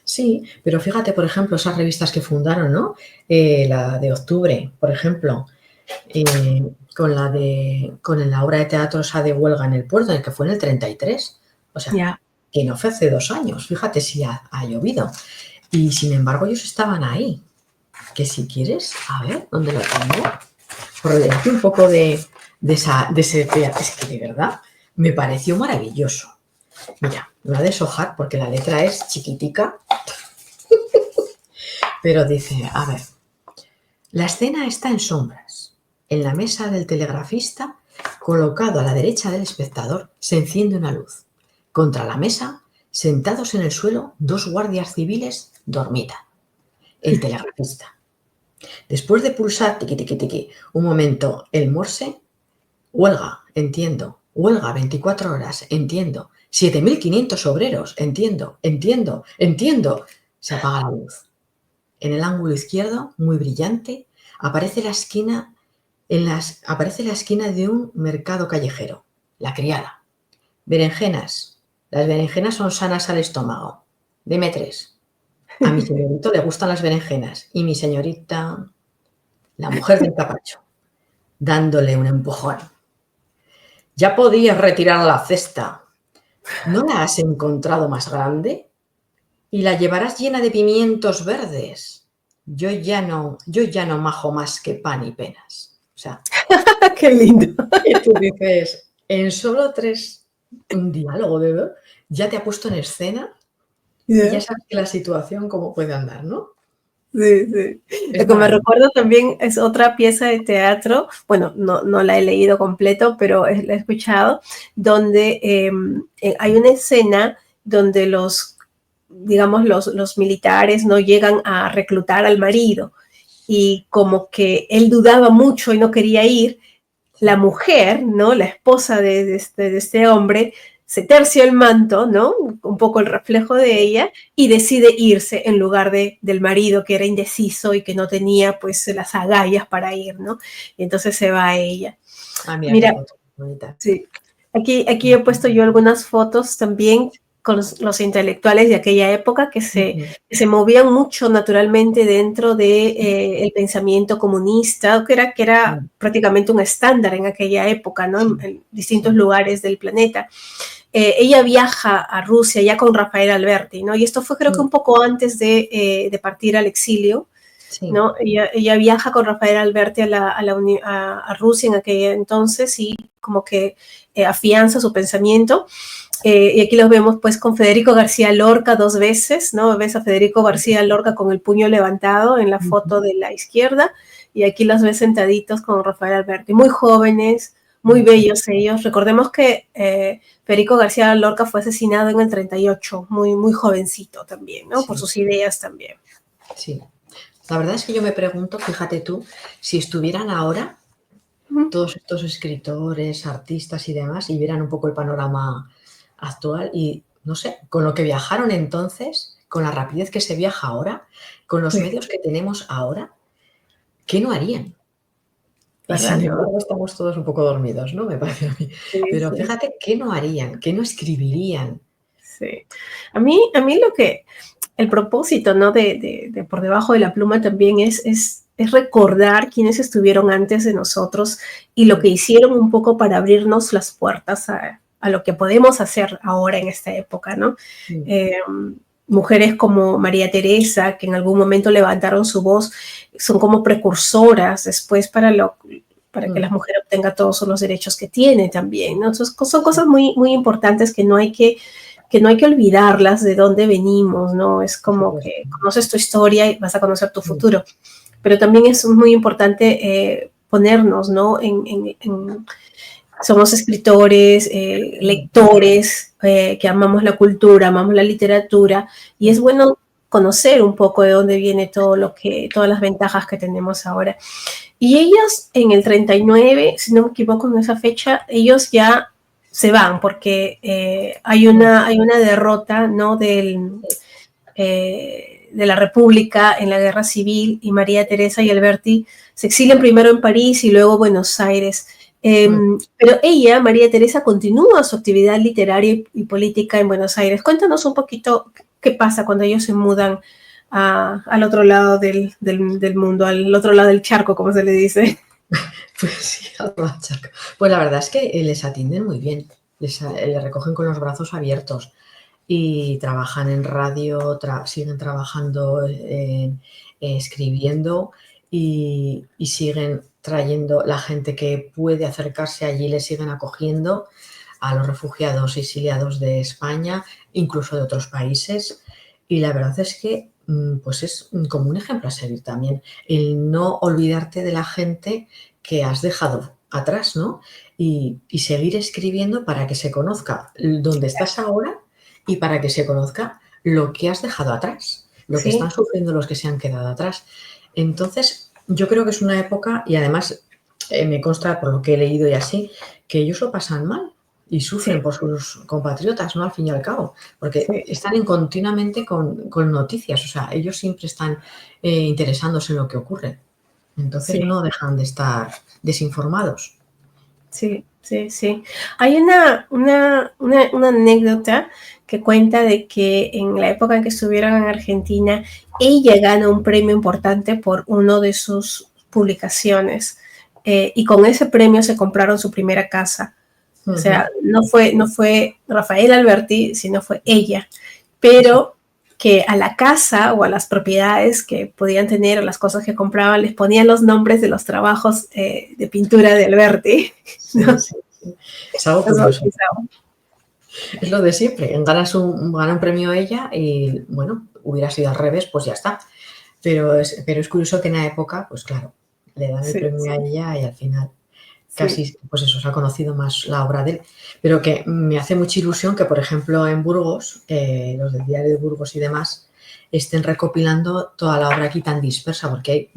Sí, pero fíjate, por ejemplo, esas revistas que fundaron, ¿no? La de Octubre, por ejemplo, con la obra de teatro esa de Huelga en el Puerto, en el que fue en el 33. O sea, Ya, que no fue hace 2 años, fíjate si ha llovido. Y sin embargo, ellos estaban ahí. Que si quieres, a ver, ¿dónde lo tengo? por leerte un poco de ese teatro. Es que de verdad me pareció maravilloso. Mira, me voy a deshojar porque la letra es chiquitica, pero dice, a ver, la escena está en sombras. En la mesa del telegrafista, colocado a la derecha del espectador, se enciende una luz. Contra la mesa, sentados en el suelo, dos guardias civiles dormitan. El telegrafista. Después de pulsar tiqui, tiqui, tiqui, un momento el morse, huelga, entiendo. Huelga 24 horas, entiendo. 7.500 obreros, entiendo. Se apaga la luz. En el ángulo izquierdo, muy brillante, aparece la esquina de un mercado callejero. La criada. Berenjenas. Las berenjenas son sanas al estómago. Deme 3. A mi señorito le gustan las berenjenas. Y mi señorita, la mujer del capacho, dándole un empujón. Ya podías retirar la cesta. ¿No la has encontrado más grande? Y la llevarás llena de pimientos verdes. Yo ya no majo más que pan y penas. O sea, Qué lindo. y tú dices, en solo 3, un diálogo de verdad, ya te ha puesto en escena y ya sabes que la situación cómo puede andar, ¿no? Sí, sí. Es Lo que me maravilloso. recuerdo también es otra pieza de teatro, bueno, no la he leído completo, pero la he escuchado, donde hay una escena donde digamos, los militares no llegan a reclutar al marido y como que él dudaba mucho y no quería ir, la mujer, ¿no? La esposa de este hombre, se tercia el manto, ¿no? Un poco el reflejo de ella, y decide irse en lugar del marido que era indeciso y que no tenía pues las agallas para ir, ¿no? Y entonces se va a ella. Ah, mira qué Mira, foto bonita. sí, aquí he puesto yo algunas fotos también con los intelectuales de aquella época que se movían mucho naturalmente dentro de el pensamiento comunista, que era prácticamente un estándar en aquella época, ¿no? En distintos lugares del planeta. Ella viaja a Rusia ya con Rafael Alberti, ¿no? Y esto fue creo que un poco antes de partir al exilio, ¿no? Ella viaja con Rafael Alberti a Rusia en aquel entonces y como que afianza su pensamiento. Y aquí los vemos pues con Federico García Lorca 2 veces, ¿no? Ves a Federico García Lorca con el puño levantado en la foto de la izquierda y aquí los ves sentaditos con Rafael Alberti, muy jóvenes, muy bellos ellos. Recordemos que Federico García Lorca fue asesinado en el 38, muy, muy jovencito también, ¿no? Por sus ideas también. Sí. La verdad es que yo me pregunto, fíjate tú, si estuvieran ahora todos estos escritores, artistas y demás y vieran un poco el panorama actual y, no sé, con lo que viajaron entonces, con la rapidez que se viaja ahora, con los medios que tenemos ahora, ¿qué no harían? Y sin embargo estamos todos un poco dormidos, ¿no? Me parece a mí. Pero fíjate, ¿qué no harían? ¿Qué no escribirían? Sí. A mí el propósito, ¿no? de Por debajo de la pluma también es recordar quiénes estuvieron antes de nosotros y lo que hicieron un poco para abrirnos las puertas a lo que podemos hacer ahora en esta época, ¿no? Mujeres como María Teresa, que en algún momento levantaron su voz, son como precursoras después para que la mujer obtenga todos los derechos que tiene también, ¿no? Entonces, son cosas muy, muy importantes que no hay que olvidarlas de dónde venimos, ¿no? Es como que conoces tu historia y vas a conocer tu futuro. Pero también es muy importante ponernos, ¿no? Somos escritores, lectores, que amamos la cultura, amamos la literatura, y es bueno conocer un poco de dónde viene todas las ventajas que tenemos ahora. Y ellos en el 39, si no me equivoco en esa fecha, ellos ya se van porque hay una derrota, ¿no? De la República en la Guerra Civil y María Teresa y Alberti se exilian primero en París y luego Buenos Aires. Pero ella, María Teresa, continúa su actividad literaria y política en Buenos Aires. Cuéntanos un poquito qué pasa cuando ellos se mudan al otro lado del mundo, al otro lado del charco, como se le dice. Pues sí, al otro lado del charco. Pues la verdad es que les atienden muy bien, les recogen con los brazos abiertos y trabajan en radio, siguen trabajando, escribiendo y siguen trayendo la gente que puede acercarse allí, le siguen acogiendo a los refugiados y exiliados de España, incluso de otros países. Y la verdad es que pues es como un ejemplo a seguir también, el no olvidarte de la gente que has dejado atrás, ¿no? Y seguir escribiendo para que se conozca dónde estás ahora y para que se conozca lo que has dejado atrás, lo que están Sí, sufriendo los que se han quedado atrás. Entonces, yo creo que es una época, y además me consta por lo que he leído y así, que ellos lo pasan mal y sufren sí, por sus compatriotas, ¿no? Al fin y al cabo, porque sí, están continuamente con noticias, o sea, ellos siempre están interesándose en lo que ocurre. Entonces sí. no dejan de estar desinformados. Sí, sí, sí. Hay una anécdota que cuenta de que en la época en que estuvieron en Argentina, ella ganó un premio importante por una de sus publicaciones y con ese premio se compraron su primera casa. O Ujú. sea, no fue Rafael Alberti, sino fue ella. Pero que a la casa o a las propiedades que podían tener o las cosas que compraban les ponían los nombres de los trabajos de pintura de Alberti. Sí, ¿No? sí, sí. Es algo Los curioso. bautizaban. Es lo de siempre. Gana un premio ella y, bueno, hubiera sido al revés, pues ya está. Pero es curioso que en la época, pues claro, le dan el Sí, premio a sí, ella y al final sí. casi, pues eso, se ha conocido más la obra de él. Pero que me hace mucha ilusión que, por ejemplo, en Burgos, los del diario de Burgos y demás, estén recopilando toda la obra aquí tan dispersa, porque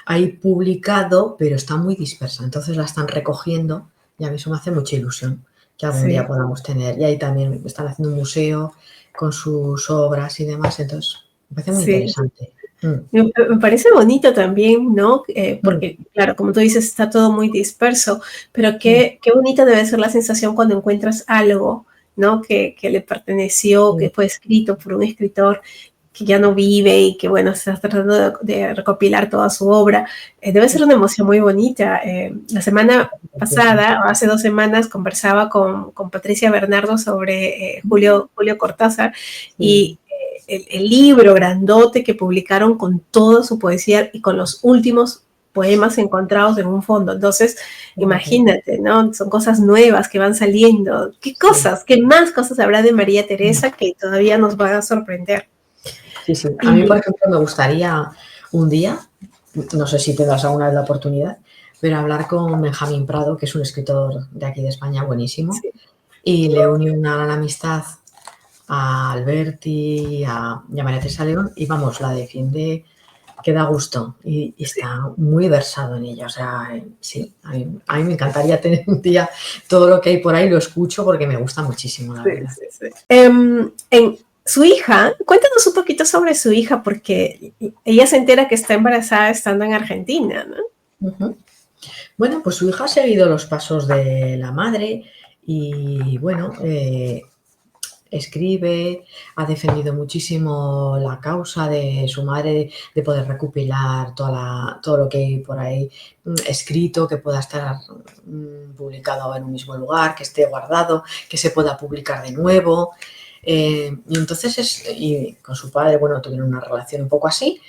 hay publicado, pero está muy dispersa. Entonces la están recogiendo y a mí eso me hace mucha ilusión que algún día Sí, podamos tener. Y ahí también están haciendo un museo con sus obras y demás. Entonces me parece muy sí. interesante. Mm, Me parece bonito también, ¿no? mm, Porque, claro, como tú dices, está todo muy disperso, pero mm, qué bonita debe ser la sensación cuando encuentras algo, ¿no? Que le perteneció, mm, que fue escrito por un escritor que ya no vive y que, bueno, está tratando de recopilar toda su obra. Debe ser es una emoción muy bonita. La semana precioso. pasada, o hace 2 semanas, conversaba con Patricia Bernardo sobre Mm, Julio Cortázar sí, y el libro grandote que publicaron con toda su poesía y con los últimos poemas encontrados en un fondo. Entonces, fíjate, imagínate, ¿no? Son cosas nuevas que van saliendo. ¿Qué sí, cosas? ¿Qué más cosas habrá de María mm, Teresa que todavía nos van a sorprender? sí, sí. A mí, por Y ejemplo, me gustaría un día, no sé si tendrás alguna vez la oportunidad, pero hablar con Benjamín Prado, que es un escritor de aquí de España buenísimo, sí, y le uní una gran amistad a Alberti y a María Teresa León, y vamos, la defiende que da gusto y sí, está muy versado en ella. O sea, sí, a mí me encantaría tener un día todo lo que hay por ahí, lo escucho porque me gusta muchísimo, la sí, verdad. sí, sí. Su hija, cuéntanos un poquito sobre su hija, porque ella se entera que está embarazada estando en Argentina, ¿no? Ujú. Bueno, pues su hija ha seguido los pasos de la madre y bueno, escribe, ha defendido muchísimo la causa de su madre, de poder recopilar todo lo que hay por ahí escrito, que pueda estar publicado en un mismo lugar, que esté guardado, que se pueda publicar de nuevo. Y entonces, y con su padre, bueno, tuvieron una relación un poco así,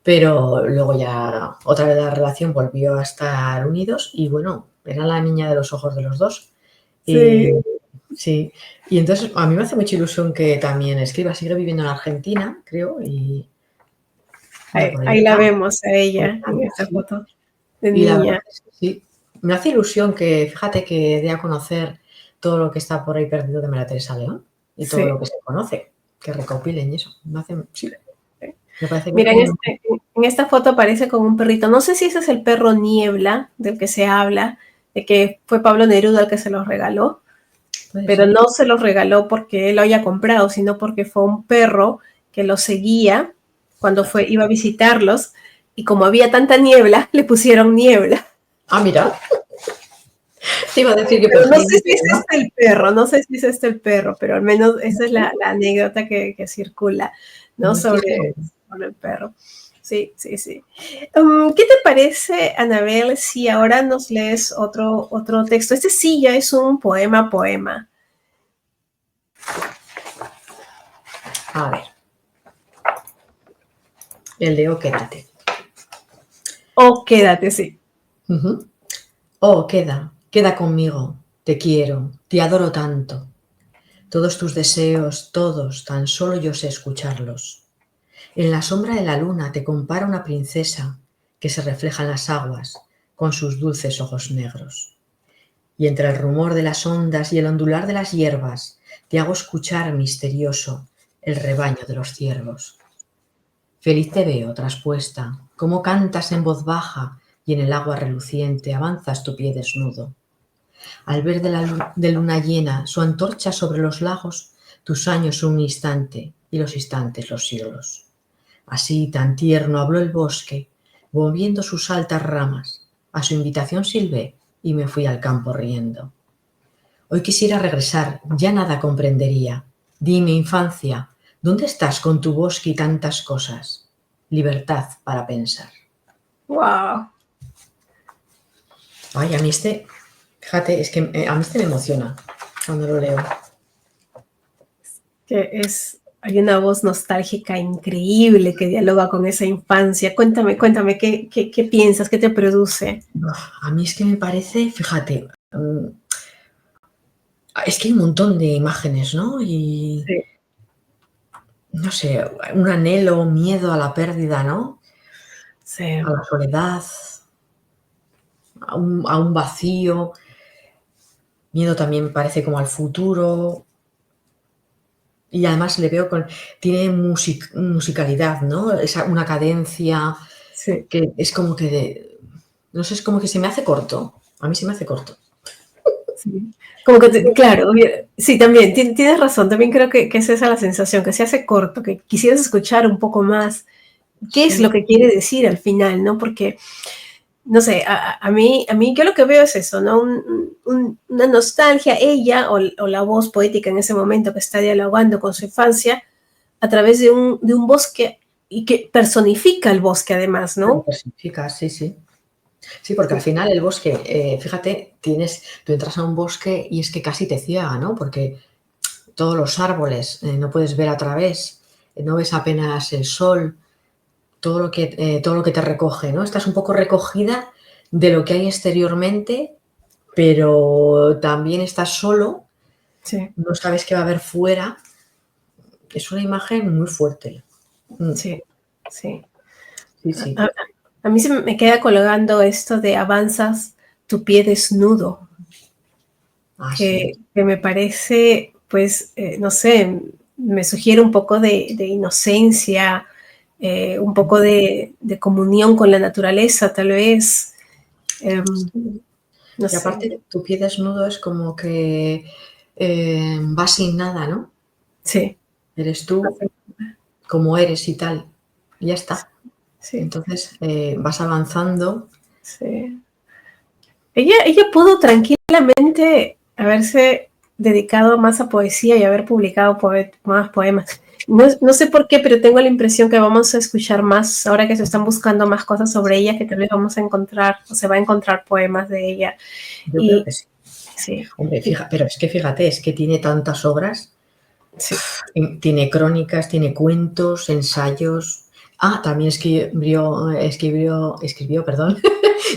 pero luego ya otra vez la relación volvió a estar unidos y bueno, era la niña de los ojos de los dos. Y Sí, sí, y entonces a mí me hace mucha ilusión que también escriba, sigue viviendo en Argentina, creo, y mira, por ahí ahí la está, vemos a por ella en España, esta sí. foto de Y la verdad niña. es que sí, me hace ilusión que, fíjate, que dé a conocer todo lo que está por ahí perdido de María Teresa León y todo Sí. lo que se conoce, que recopilen y eso. Sí, me parece Mira, muy, muy en esta foto aparece con un perrito. No sé si ese es el perro Niebla del que se habla, de que fue Pablo Neruda el que se los regaló, puede pero ser. no se los regaló porque él lo haya comprado, sino porque fue un perro que lo seguía cuando iba a visitarlos y como había tanta niebla, le pusieron niebla. Ah, mira, te iba a decir que Pero no sé persigue, si es pero no. este el perro, no sé si es este el perro, pero al menos esa es la anécdota que circula, ¿no? No estoy Sobre, segura. sobre el perro. Sí, sí, sí. ¿Qué te parece, Anabel, si ahora nos lees otro texto? Este sí ya es un poema. A ver, el de Quédate. O quédate, sí. Ujú. Oh, queda conmigo, te quiero, te adoro tanto. Todos tus deseos, todos, tan solo yo sé escucharlos. En la sombra de la luna te compara una princesa que se refleja en las aguas con sus dulces ojos negros. Y entre el rumor de las ondas y el ondular de las hierbas te hago escuchar misterioso el rebaño de los ciervos. Feliz te veo traspuesta, cómo cantas en voz baja y en el agua reluciente avanzas tu pie desnudo. Al ver de luna llena su antorcha sobre los lagos, tus años un instante y los instantes los siglos. Así tan tierno habló el bosque, moviendo sus altas ramas. A su invitación silbé y me fui al campo riendo. Hoy quisiera regresar, ya nada comprendería. Dime, infancia, ¿dónde estás con tu bosque y tantas cosas? Libertad para pensar. Wow. Ay, a mí fíjate, es que a mí me emociona cuando lo leo. Hay una voz nostálgica increíble que dialoga con esa infancia. Cuéntame, ¿qué piensas? ¿Qué te produce? A mí es que me parece, fíjate, es que hay un montón de imágenes, ¿no? Y Sí, no sé, un anhelo, un miedo a la pérdida, ¿no? sí, A la soledad, a un vacío. Miedo también me parece como al futuro. Y además le veo tiene musicalidad, ¿no? Una cadencia sí. que es como que, no sé, es como que se me hace corto. A mí se me hace corto. Sí. Como que, claro, sí, también, tienes razón, también creo que es esa la sensación, que se hace corto, que quisieras escuchar un poco más qué es lo Sí, que quiere decir al final, ¿no? Porque, no sé, a mí yo lo que veo es eso, ¿no? Una nostalgia, ella o la voz poética en ese momento que está dialogando con su infancia a través de un bosque y que personifica el bosque además, lo ¿no? personifica, sí, sí. Sí, porque al Sí, final el bosque, fíjate, tú entras a un bosque y es que casi te ciega, ¿no? Porque todos los árboles, no puedes ver a través, no ves apenas el sol, todo lo que te recoge, ¿no? Estás un poco recogida de lo que hay exteriormente, pero también estás solo, sí, no sabes qué va a haber fuera. Es una imagen muy fuerte. Mm, sí, sí. sí, A, sí. a- a mí se me queda colgando esto de avanzas tu pie desnudo, Ah, sí. que me parece, pues, no sé, me sugiere un poco de inocencia, un poco de comunión con la naturaleza, tal vez, Sí. no Y sé. aparte, tu pie desnudo es como que vas sin nada, ¿no? Sí, Eres tú como eres y tal. Y ya está. sí, Entonces vas avanzando. sí. Ella pudo tranquilamente haberse dedicado más a poesía y haber publicado más poemas. No sé por qué, pero tengo la impresión que vamos a escuchar más, ahora que se están buscando más cosas sobre ella, que tal vez vamos a encontrar, o se va a encontrar poemas de ella. Yo creo Y que sí. sí, Hombre, pero es que fíjate, es que tiene tantas obras. sí, Tiene crónicas, tiene cuentos, ensayos. Ah, también escribió, perdón,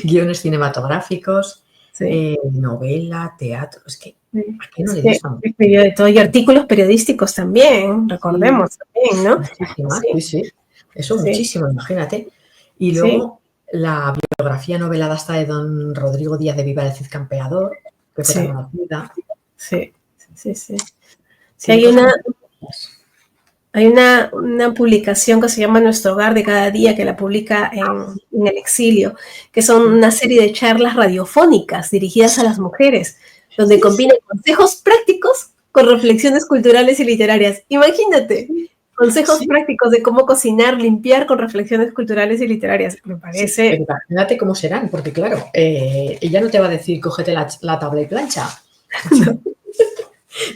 guiones cinematográficos, sí. novela, teatro. Es que, Sí. ¿a qué no Es le que gustan? escribió de todo, y artículos periodísticos también, Sí, recordemos también, ¿no? muchísimas, Sí, sí, sí. Eso sí, muchísimo, imagínate. Y sí, luego la biografía novelada está de don Rodrigo Díaz de Vivar, el Cid Campeador, que fue tan sí, conocida. sí, sí, sí. Sí, Tiene hay cosas una, muy bonitas. hay una publicación que se llama Nuestro Hogar de Cada Día, que la publica en el exilio, que son Sí, una serie de charlas radiofónicas dirigidas a las mujeres, donde sí, sí, combinan consejos prácticos con reflexiones culturales y literarias. Imagínate, sí, consejos sí. prácticos de cómo cocinar, limpiar con reflexiones culturales y literarias. Me Sí, pero parece, imagínate cómo serán, porque claro, ella no te va a decir cógete la tabla y plancha.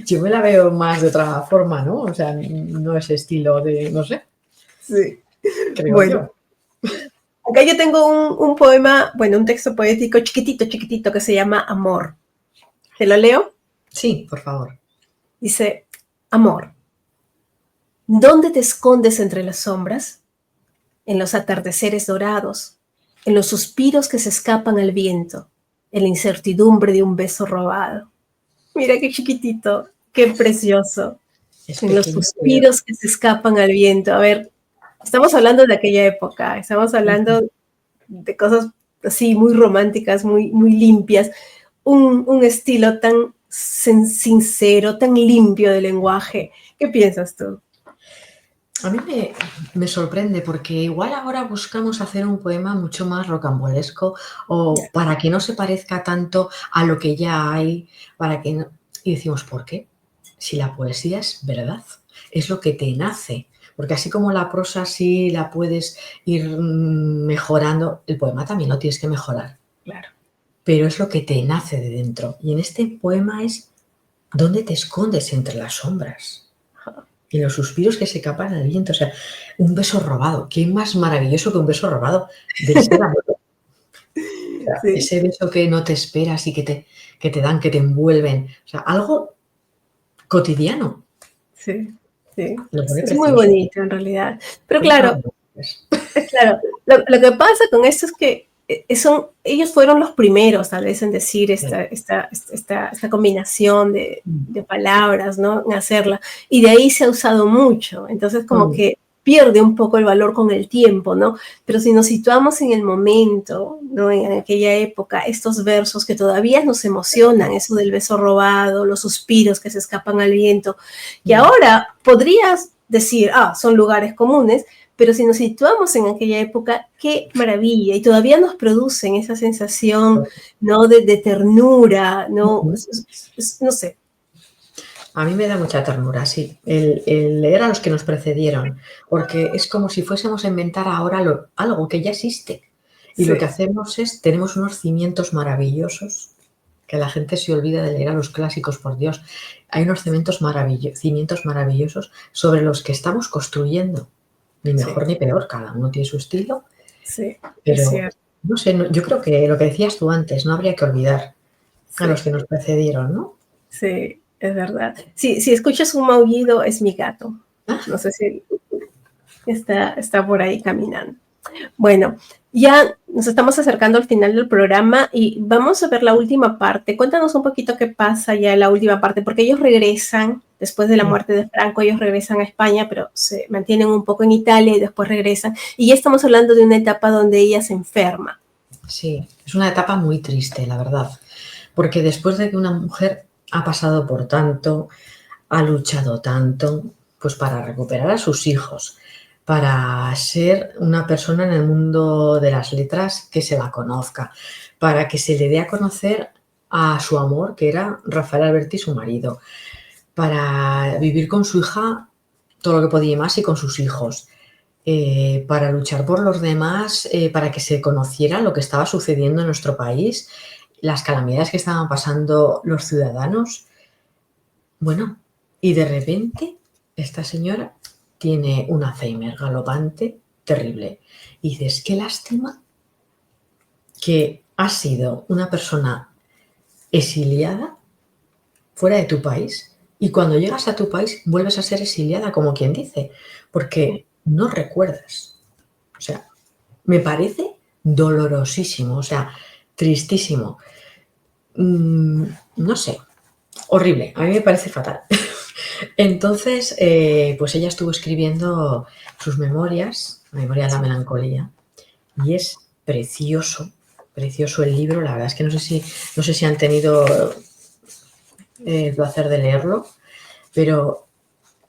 Yo me la veo más de otra forma, ¿no? O sea, no ese estilo de, no sé, sí. creo Bueno, yo. acá yo tengo un poema, bueno, un texto poético chiquitito, chiquitito, que se llama Amor. ¿Te lo leo? Sí, por favor. Dice, Amor, ¿dónde te escondes entre las sombras? En los atardeceres dorados, en los suspiros que se escapan al viento, en la incertidumbre de un beso robado. Mira qué chiquitito, qué precioso. Es En los pequeño, pero... suspiros que se escapan al viento. A ver, estamos hablando de aquella época, estamos hablando de cosas así muy románticas, muy limpias, un estilo tan sincero, tan limpio de lenguaje. ¿Qué piensas tú? A mí me sorprende porque igual ahora buscamos hacer un poema mucho más rocambolesco o para que no se parezca tanto a lo que ya hay, para que no... Y decimos, ¿por qué? Si la poesía es verdad, es lo que te nace. Porque así como la prosa sí la puedes ir mejorando, el poema también lo tienes que mejorar. Claro. Pero es lo que te nace de dentro. Y en este poema es dónde te escondes entre las sombras. Y los suspiros que se escapan al viento, o sea, un beso robado. ¿Qué más maravilloso que un beso robado del ser amor? O sea, Sí, ese beso que no te esperas y que te dan, que te envuelven. O sea, algo cotidiano. sí, sí. Lo pone Es muy precioso. bonito en realidad. Pero ¿Cómo claro, saben? Pues, claro, lo que pasa con esto es que ellos fueron los primeros, tal vez, en decir esta combinación de palabras, ¿no? En hacerla. Y de ahí se ha usado mucho. Entonces, como que pierde un poco el valor con el tiempo, ¿no? Pero si nos situamos en el momento, ¿no? En aquella época, estos versos que todavía nos emocionan, eso del beso robado, los suspiros que se escapan al viento, que ahora podrías decir, son lugares comunes, pero si nos situamos en aquella época, qué maravilla, y todavía nos producen esa sensación, ¿no? De ternura, ¿no? No sé. A mí me da mucha ternura, sí, el leer a los que nos precedieron, porque es como si fuésemos a inventar ahora algo que ya existe. Y lo que Sí. hacemos es, tenemos unos cimientos maravillosos, que la gente se olvida de leer a los clásicos, por Dios. Hay unos cimientos maravillosos sobre los que estamos construyendo. Ni mejor ni peor, cada uno tiene su estilo, Sí, es pero cierto. no sé, yo creo que lo que decías tú antes, no habría que olvidar a los Sí, que nos precedieron, ¿no? sí, es verdad. Sí, si escuchas un maullido, es mi gato. No sé si está por ahí caminando. Bueno, ya nos estamos acercando al final del programa y vamos a ver la última parte. Cuéntanos un poquito qué pasa ya en la última parte, porque ellos regresan, después de la muerte de Franco, ellos regresan a España, pero se mantienen un poco en Italia y después regresan. Y ya estamos hablando de una etapa donde ella se enferma. Sí, es una etapa muy triste, la verdad, porque después de que una mujer ha pasado por tanto, ha luchado tanto, pues para recuperar a sus hijos, para ser una persona en el mundo de las letras que se la conozca, para que se le dé a conocer a su amor, que era Rafael Alberti, su marido, para vivir con su hija todo lo que podía y más y con sus hijos. Para luchar por los demás, para que se conociera lo que estaba sucediendo en nuestro país, las calamidades que estaban pasando los ciudadanos. Bueno, y de repente esta señora tiene un Alzheimer galopante terrible. Y dices, qué lástima que has sido una persona exiliada fuera de tu país y cuando llegas a tu país vuelves a ser exiliada, como quien dice, porque no recuerdas. O sea, me parece dolorosísimo, o sea, tristísimo. No sé, horrible, a mí me parece fatal. Entonces, pues ella estuvo escribiendo sus memorias, Memoria de la Melancolía, y es precioso, precioso el libro. La verdad es que no sé si han tenido el placer de leerlo, pero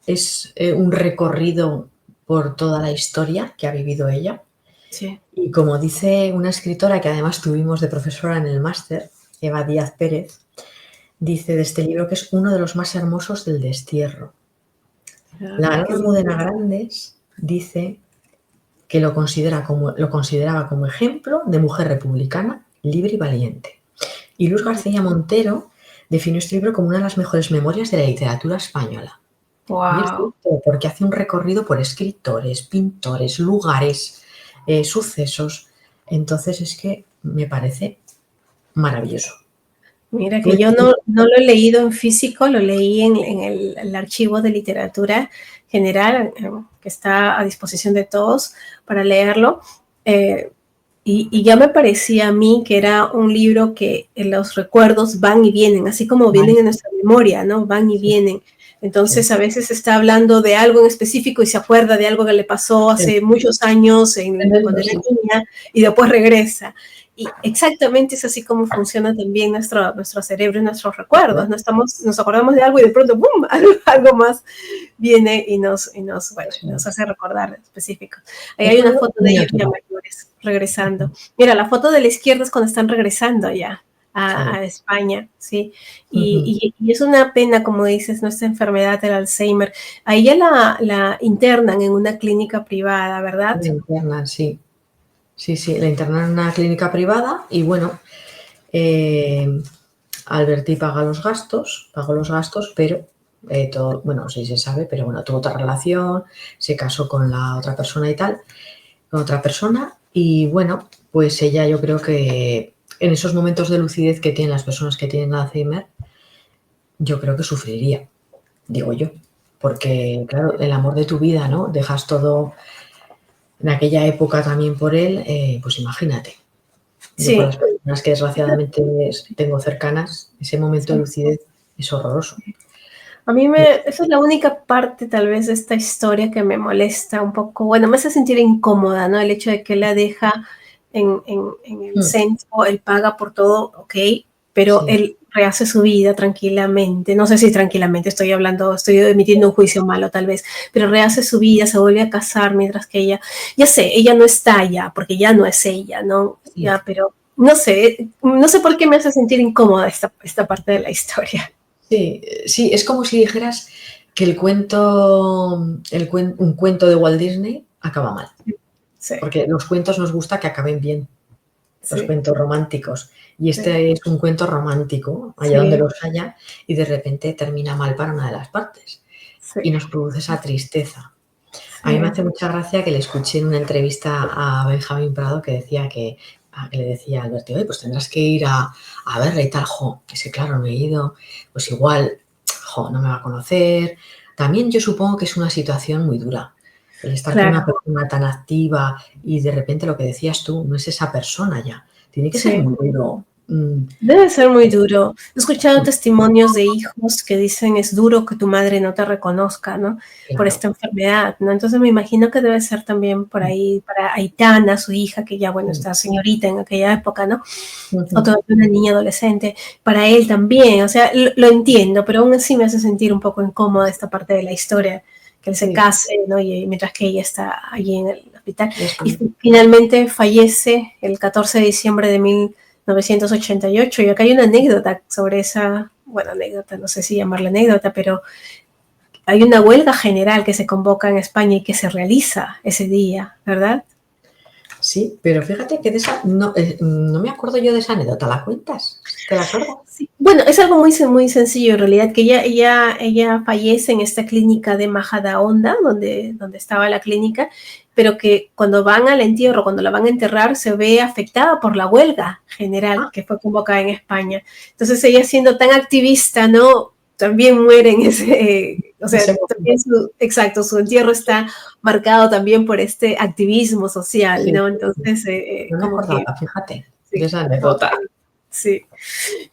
es un recorrido por toda la historia que ha vivido ella. Sí. Y como dice una escritora que además tuvimos de profesora en el máster, Eva Díaz Pérez, dice de este libro que es uno de los más hermosos del destierro. La gran Almudena Grandes dice que lo consideraba como ejemplo de mujer republicana, libre y valiente. Y Luz García Montero definió este libro como una de las mejores memorias de la literatura española. Y es Wow. cierto, porque hace un recorrido por escritores, pintores, lugares, sucesos. Entonces es que me parece maravilloso. Mira que yo no lo he leído en físico, lo leí en el archivo de literatura general, que está a disposición de todos para leerlo. Y ya me parecía a mí que era un libro que los recuerdos van y vienen, así como Vale, vienen en nuestra memoria, ¿no? Van y sí, vienen. sí, Entonces a veces está hablando de algo en específico y se acuerda de algo que le pasó sí. hace muchos años Tremendo, cuando era sí. niña y después regresa. Y exactamente es así como funciona también nuestro cerebro y nuestros recuerdos. No estamos, nos acordamos de algo y de pronto, ¡bum!, algo más viene bueno, Eso nos es. hace recordar específicos. Ahí hay Es una algo foto de muy ellos ya natural. mayores regresando. Mira, la foto de la izquierda es cuando están regresando ya Sí. a España, ¿sí? Ujú. Y es una pena, como dices, nuestra enfermedad del Alzheimer. A ella la internan en una clínica privada, ¿verdad? La internan, sí. Sí, sí, la internan en una clínica privada y bueno, eh, Alberti pagó los gastos, pero todo, bueno, sí se sabe, pero bueno, tuvo otra relación, se casó con la otra persona y tal, con otra persona, y bueno, pues ella yo creo que en esos momentos de lucidez que tienen las personas que tienen Alzheimer, yo creo que sufriría, digo yo, porque claro, el amor de tu vida, ¿no? Dejas todo en aquella época también por él, pues imagínate. Yo con las Sí, personas que desgraciadamente tengo cercanas, ese momento de sí. lucidez es horroroso. Esa es la única parte tal vez de esta historia que me molesta un poco, bueno, me hace sentir incómoda, ¿no? El hecho de que la deja en el Mm, centro, él paga por todo, ok, pero sí, él rehace su vida tranquilamente, no sé si tranquilamente estoy hablando, estoy emitiendo un juicio malo tal vez, pero rehace su vida, se vuelve a casar mientras que ella, ya sé, ella no está ya, porque ya no es ella, ¿no? sí, Ya, pero no sé por qué me hace sentir incómoda esta parte de la historia. sí, sí, es como si dijeras que un cuento de Walt Disney acaba mal, Sí, porque los cuentos nos gusta que acaben bien, los sí. cuentos románticos, y Sí, este es un cuento romántico, allá donde sí, los haya, y de repente termina mal para una de las partes, sí, y nos produce esa tristeza. A mí me sí, hace mucha gracia que le escuché en una entrevista a Benjamín Prado que decía que le decía a Alberti, oye, pues tendrás que ir a verla y tal, jo, ese claro, no he ido, pues igual, jo, no me va a conocer. También yo supongo que es una situación muy dura, el estar con una claro, persona tan activa y de repente lo que decías tú, no es esa persona ya. Tiene que ser sí. muy duro. Debe ser muy duro. He escuchado testimonios de hijos que dicen es duro que tu madre no te reconozca, ¿no? Por Claro. esta enfermedad, ¿no? Entonces me imagino que debe ser también por ahí para Aitana, su hija, que ya, bueno, está señorita en aquella época, ¿no? O Ujú. todavía una niña adolescente, para él también, o sea, lo entiendo, pero aún así me hace sentir un poco incómoda esta parte de la historia, que él se Sí, case, ¿no? Y mientras que ella está allí en el hospital. es Y como- finalmente fallece el 14 de diciembre de 1988, y acá hay una anécdota sobre esa, bueno, anécdota, no sé si llamarla anécdota, pero hay una huelga general que se convoca en España y que se realiza ese día, ¿verdad? sí, pero fíjate que de esa no, no me acuerdo yo de esa anécdota. ¿La cuentas? ¿Te la acuerdas? Sí. Bueno, es algo muy sencillo en realidad, que ella fallece en esta clínica de Majadahonda, donde estaba la clínica, pero que cuando van al entierro, cuando la van a enterrar, se ve afectada por la huelga general Ah, que fue convocada en España. Entonces ella siendo tan activista, ¿no? También muere en ese, o sea, ese momento. también exacto, su entierro está marcado también por este activismo social, Sí, ¿no? sí, sí. Entonces, No me como que, acordaba, fíjate, de sí, esa como anécdota. que, sí.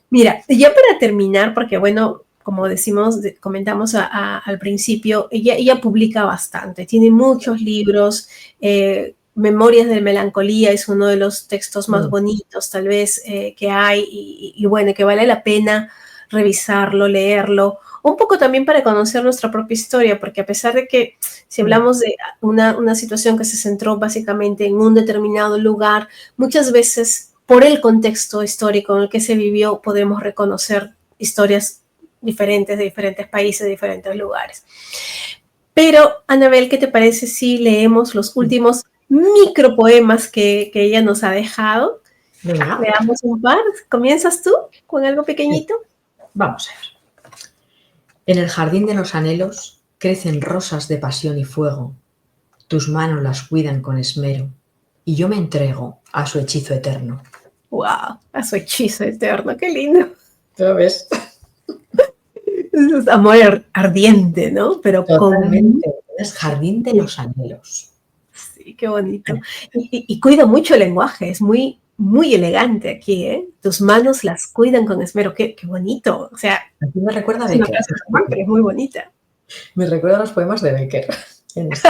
Mira, ya para terminar, porque bueno, como decimos, comentamos al principio, ella publica bastante, tiene muchos libros, Memorias de Melancolía es uno de los textos más Mm, bonitos tal vez que hay y bueno, que vale la pena revisarlo, leerlo, un poco también para conocer nuestra propia historia, porque a pesar de que si mm, hablamos de una situación que se centró básicamente en un determinado lugar, muchas veces por el contexto histórico en el que se vivió podemos reconocer historias diferentes de diferentes países, de diferentes lugares. Pero, Anabel, ¿qué te parece si leemos los mm. últimos micropoemas que ella nos ha dejado? Venga, Veamos un par. ¿Comienzas tú con algo sí, pequeñito? vamos a ver. En el jardín de los anhelos crecen rosas de pasión y fuego. Tus manos las cuidan con esmero y yo me entrego a su hechizo eterno. ¡Wow! A su hechizo eterno, qué lindo. ¿Lo ves? Es amor ardiente, ¿no? Pero con... Totalmente. Es jardín de los anhelos. Sí, qué bonito. Y cuida mucho el lenguaje, es muy, muy elegante aquí, ¿eh? Tus manos las cuidan con esmero, qué bonito. O sea, Aquí me recuerda a es una Becker. frase normal, pero es muy bonita. Me recuerda a los poemas de Becker en esto.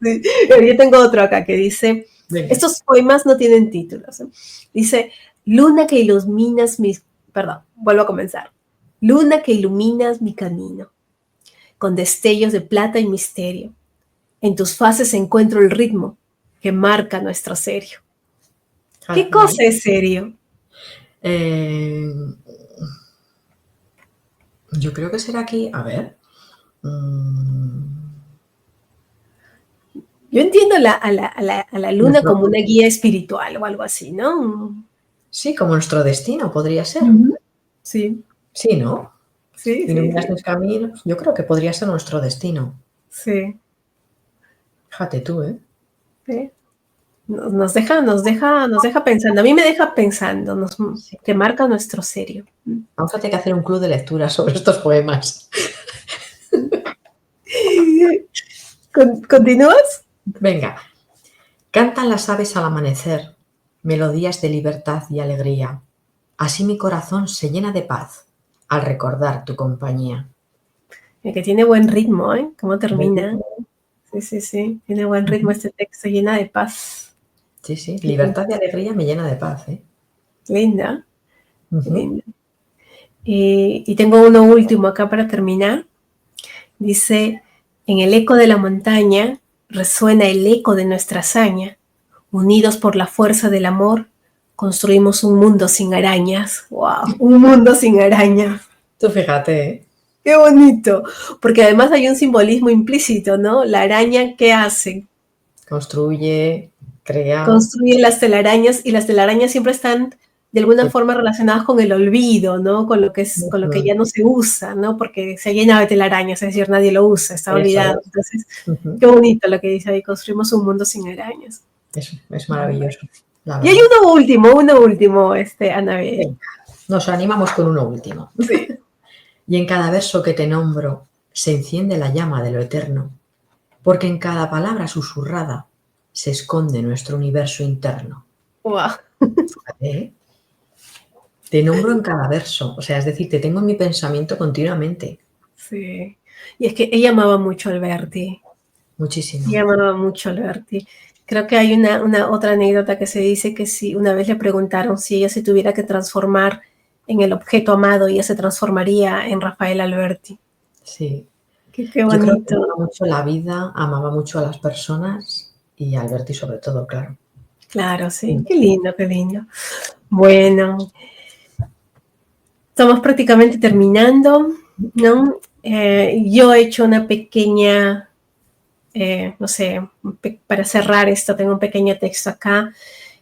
Sí. Yo tengo otro acá que dice, Venga. estos poemas no tienen títulos, ¿eh? Dice, luna que iluminas mis, perdón, vuelvo a comenzar. Luna que iluminas mi camino, con destellos de plata y misterio. En tus faces encuentro el ritmo que marca nuestro serio. ¿Qué cosa es serio? Eh, yo creo que será aquí, a ver. Yo entiendo a la luna como una guía espiritual o algo así, ¿no? Sí, como nuestro destino podría ser. Sí, Sí, ¿no? sí, sí, Iluminas sí. mis caminos. Yo creo que podría ser nuestro destino. Sí, Fíjate tú, ¿eh? sí. Nos deja pensando. A mí me deja pensando, Sí. que marca nuestro serio. Vamos a tener que hacer un club de lectura sobre estos poemas. ¿Continúas? Venga. Cantan las aves al amanecer, melodías de libertad y alegría. Así mi corazón se llena de paz al recordar tu compañía. El que tiene buen ritmo, ¿eh? ¿Cómo termina? Sí, sí, sí. Tiene buen ritmo este texto, llena de paz. Sí, sí. Linda, Libertad y alegría me llena de paz, ¿eh? linda. Ujú. Linda. Y tengo uno último acá para terminar. Dice, en el eco de la montaña resuena el eco de nuestra hazaña. Unidos por la fuerza del amor, construimos un mundo sin arañas. ¡Wow! Un mundo sin arañas. Tú fíjate, ¿eh? ¡Qué bonito! Porque además hay un simbolismo implícito, ¿no? La araña, ¿qué hace? Construye, crea. Construye las telarañas y las telarañas siempre están de alguna forma relacionadas con el olvido, ¿no? Con lo que es, con lo que Ujú. ya no se usa, ¿no? Porque se ha llenado de telarañas, es decir, nadie lo usa, está Eso olvidado. es. Entonces, Ujú. qué bonito lo que dice ahí, construimos un mundo sin arañas. Es maravilloso, la Y hay verdad. uno último, Anabel. Venga, nos animamos con uno último. Sí. Y en cada verso que te nombro se enciende la llama de lo eterno, porque en cada palabra susurrada se esconde nuestro universo interno. Wow. ¿Eh? Te nombro en cada verso, o sea, es decir, te tengo en mi pensamiento continuamente. Sí. Y es que ella amaba mucho a Alberti. Muchísimo. Ella amaba mucho a Alberti. Creo que hay una otra anécdota que se dice que si una vez le preguntaron si ella se tuviera que transformar en el objeto amado, ella se transformaría en Rafael Alberti. Sí. Qué Yo creo que bonito. amaba mucho la vida, amaba mucho a las personas y a Alberti sobre todo, claro. Claro, sí. Qué lindo, qué lindo. Bueno, estamos prácticamente terminando, ¿no? Yo he hecho una pequeña, no sé, para cerrar esto, tengo un pequeño texto acá.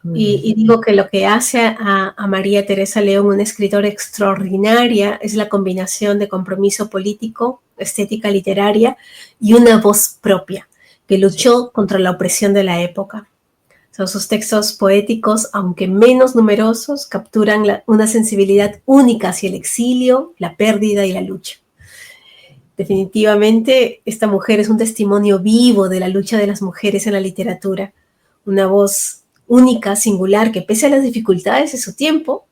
Muy bien. Y digo que lo que hace a María Teresa León una escritora extraordinaria es la combinación de compromiso político, estética literaria y una voz propia que Sí. luchó contra la opresión de la época. Son sus textos poéticos, aunque menos numerosos, capturan una sensibilidad única hacia el exilio, la pérdida y la lucha. Definitivamente, esta mujer es un testimonio vivo de la lucha de las mujeres en la literatura, una voz única, singular, que pese a las dificultades de su tiempo,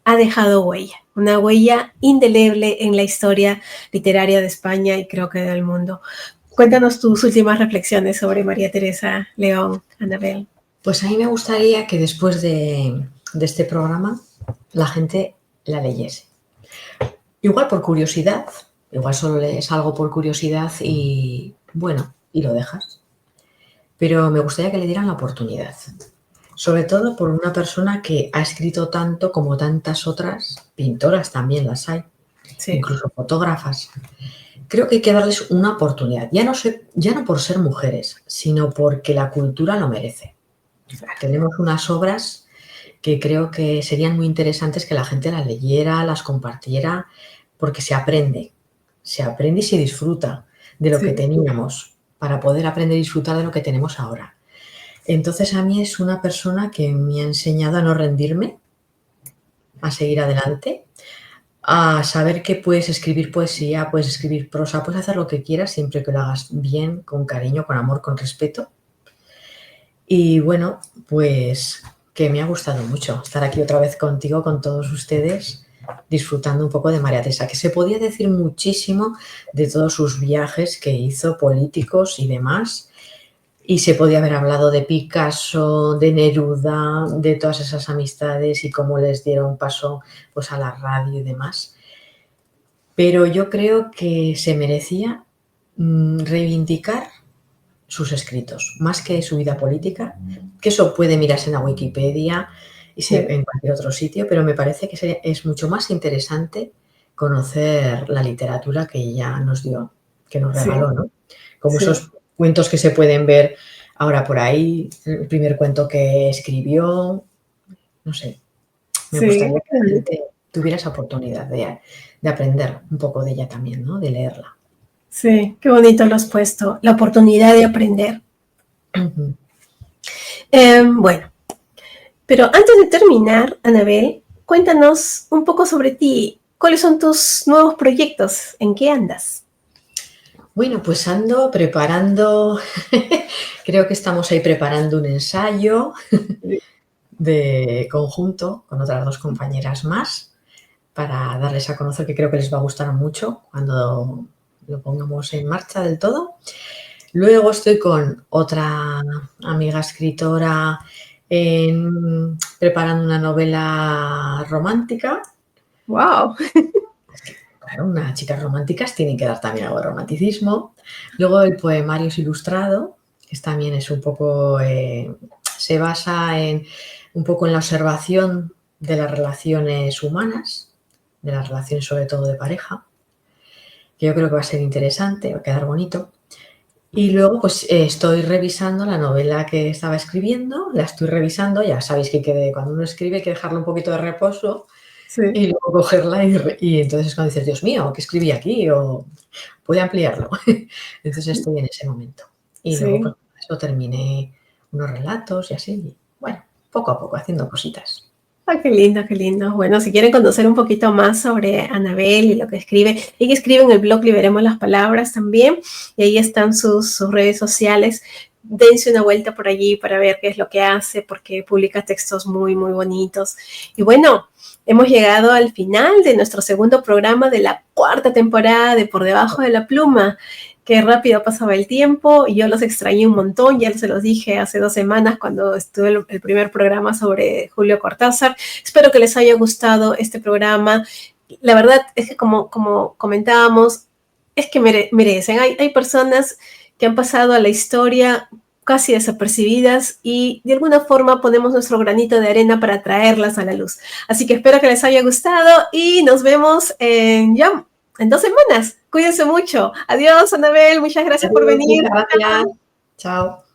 ha dejado huella, una huella indeleble en la historia literaria de España y creo que del mundo. Cuéntanos tus últimas reflexiones sobre María Teresa León, Anabel. Pues a mí me gustaría que después de este programa la gente la leyese. Igual por curiosidad, igual solo lees algo por curiosidad y bueno, y lo dejas. Pero me gustaría que le dieran la oportunidad. Sobre todo por una persona que ha escrito tanto como tantas otras, pintoras también las hay, Sí. incluso fotógrafas. Creo que hay que darles una oportunidad, ya no por ser mujeres, sino porque la cultura lo merece. Tenemos unas obras que creo que serían muy interesantes que la gente las leyera, las compartiera, porque se aprende y se disfruta de lo que Sí. teníamos para poder aprender y disfrutar de lo que tenemos ahora. Entonces a mí es una persona que me ha enseñado a no rendirme, a seguir adelante, a saber que puedes escribir poesía, puedes escribir prosa, puedes hacer lo que quieras siempre que lo hagas bien, con cariño, con amor, con respeto. Y bueno, pues que me ha gustado mucho estar aquí otra vez contigo, con todos ustedes, disfrutando un poco de María Teresa, que se podía decir muchísimo de todos sus viajes que hizo, políticos y demás. Y se podía haber hablado de Picasso, de Neruda, de todas esas amistades y cómo les dieron paso pues, a la radio y demás. Pero yo creo que se merecía reivindicar sus escritos, más que su vida política, que eso puede mirarse en la Wikipedia y en cualquier otro sitio, pero me parece que es mucho más interesante conocer la literatura que ella nos dio, que nos regaló, ¿no? Como esos cuentos que se pueden ver ahora por ahí, el primer cuento que escribió, no sé, me gustaría que la gente tuviera esa oportunidad de aprender un poco de ella también, ¿no? De leerla. Sí, qué bonito lo has puesto, la oportunidad de aprender. Uh-huh. Bueno, pero antes de terminar, Anabel, cuéntanos un poco sobre ti. ¿Cuáles son tus nuevos proyectos? ¿En qué andas? Bueno, pues ando preparando, creo que estamos ahí preparando un ensayo de conjunto con otras 2 compañeras más para darles a conocer, que creo que les va a gustar mucho cuando lo pongamos en marcha del todo. Luego estoy con otra amiga escritora preparando una novela romántica. ¡Wow! Claro, unas chicas románticas tienen que dar también algo de romanticismo. Luego el poemarios ilustrado, que también es un poco, se basa un poco en la observación de las relaciones humanas, de las relaciones sobre todo de pareja, que yo creo que va a ser interesante, va a quedar bonito. Y luego pues estoy revisando la novela que estaba escribiendo, la estoy revisando, ya sabéis que cuando uno escribe hay que dejarle un poquito de reposo. Sí. Y luego cogerla y entonces cuando dices, Dios mío, ¿qué escribí aquí? O puede ampliarlo. Entonces estoy en ese momento. Y luego pues, eso terminé unos relatos y así. Y, bueno, poco a poco, haciendo cositas. Ah, qué lindo, qué lindo. Bueno, si quieren conocer un poquito más sobre Anabel y lo que escribe, ella escribe en el blog Liberemos las Palabras también, y ahí están sus redes sociales. Dense una vuelta por allí para ver qué es lo que hace, porque publica textos muy, muy bonitos. Y bueno, hemos llegado al final de nuestro segundo programa de la 4ª temporada de Por Debajo de la Pluma. Qué rápido pasaba el tiempo y yo los extrañé un montón, ya se los dije hace 2 semanas cuando estuve el primer programa sobre Julio Cortázar. Espero que les haya gustado este programa. La verdad es que como comentábamos, es que merecen. Hay personas que han pasado a la historia casi desapercibidas y de alguna forma ponemos nuestro granito de arena para traerlas a la luz. Así que espero que les haya gustado y nos vemos en 2 semanas. Cuídense mucho. Adiós, Anabel. Muchas gracias por venir. Muchas gracias. Chao.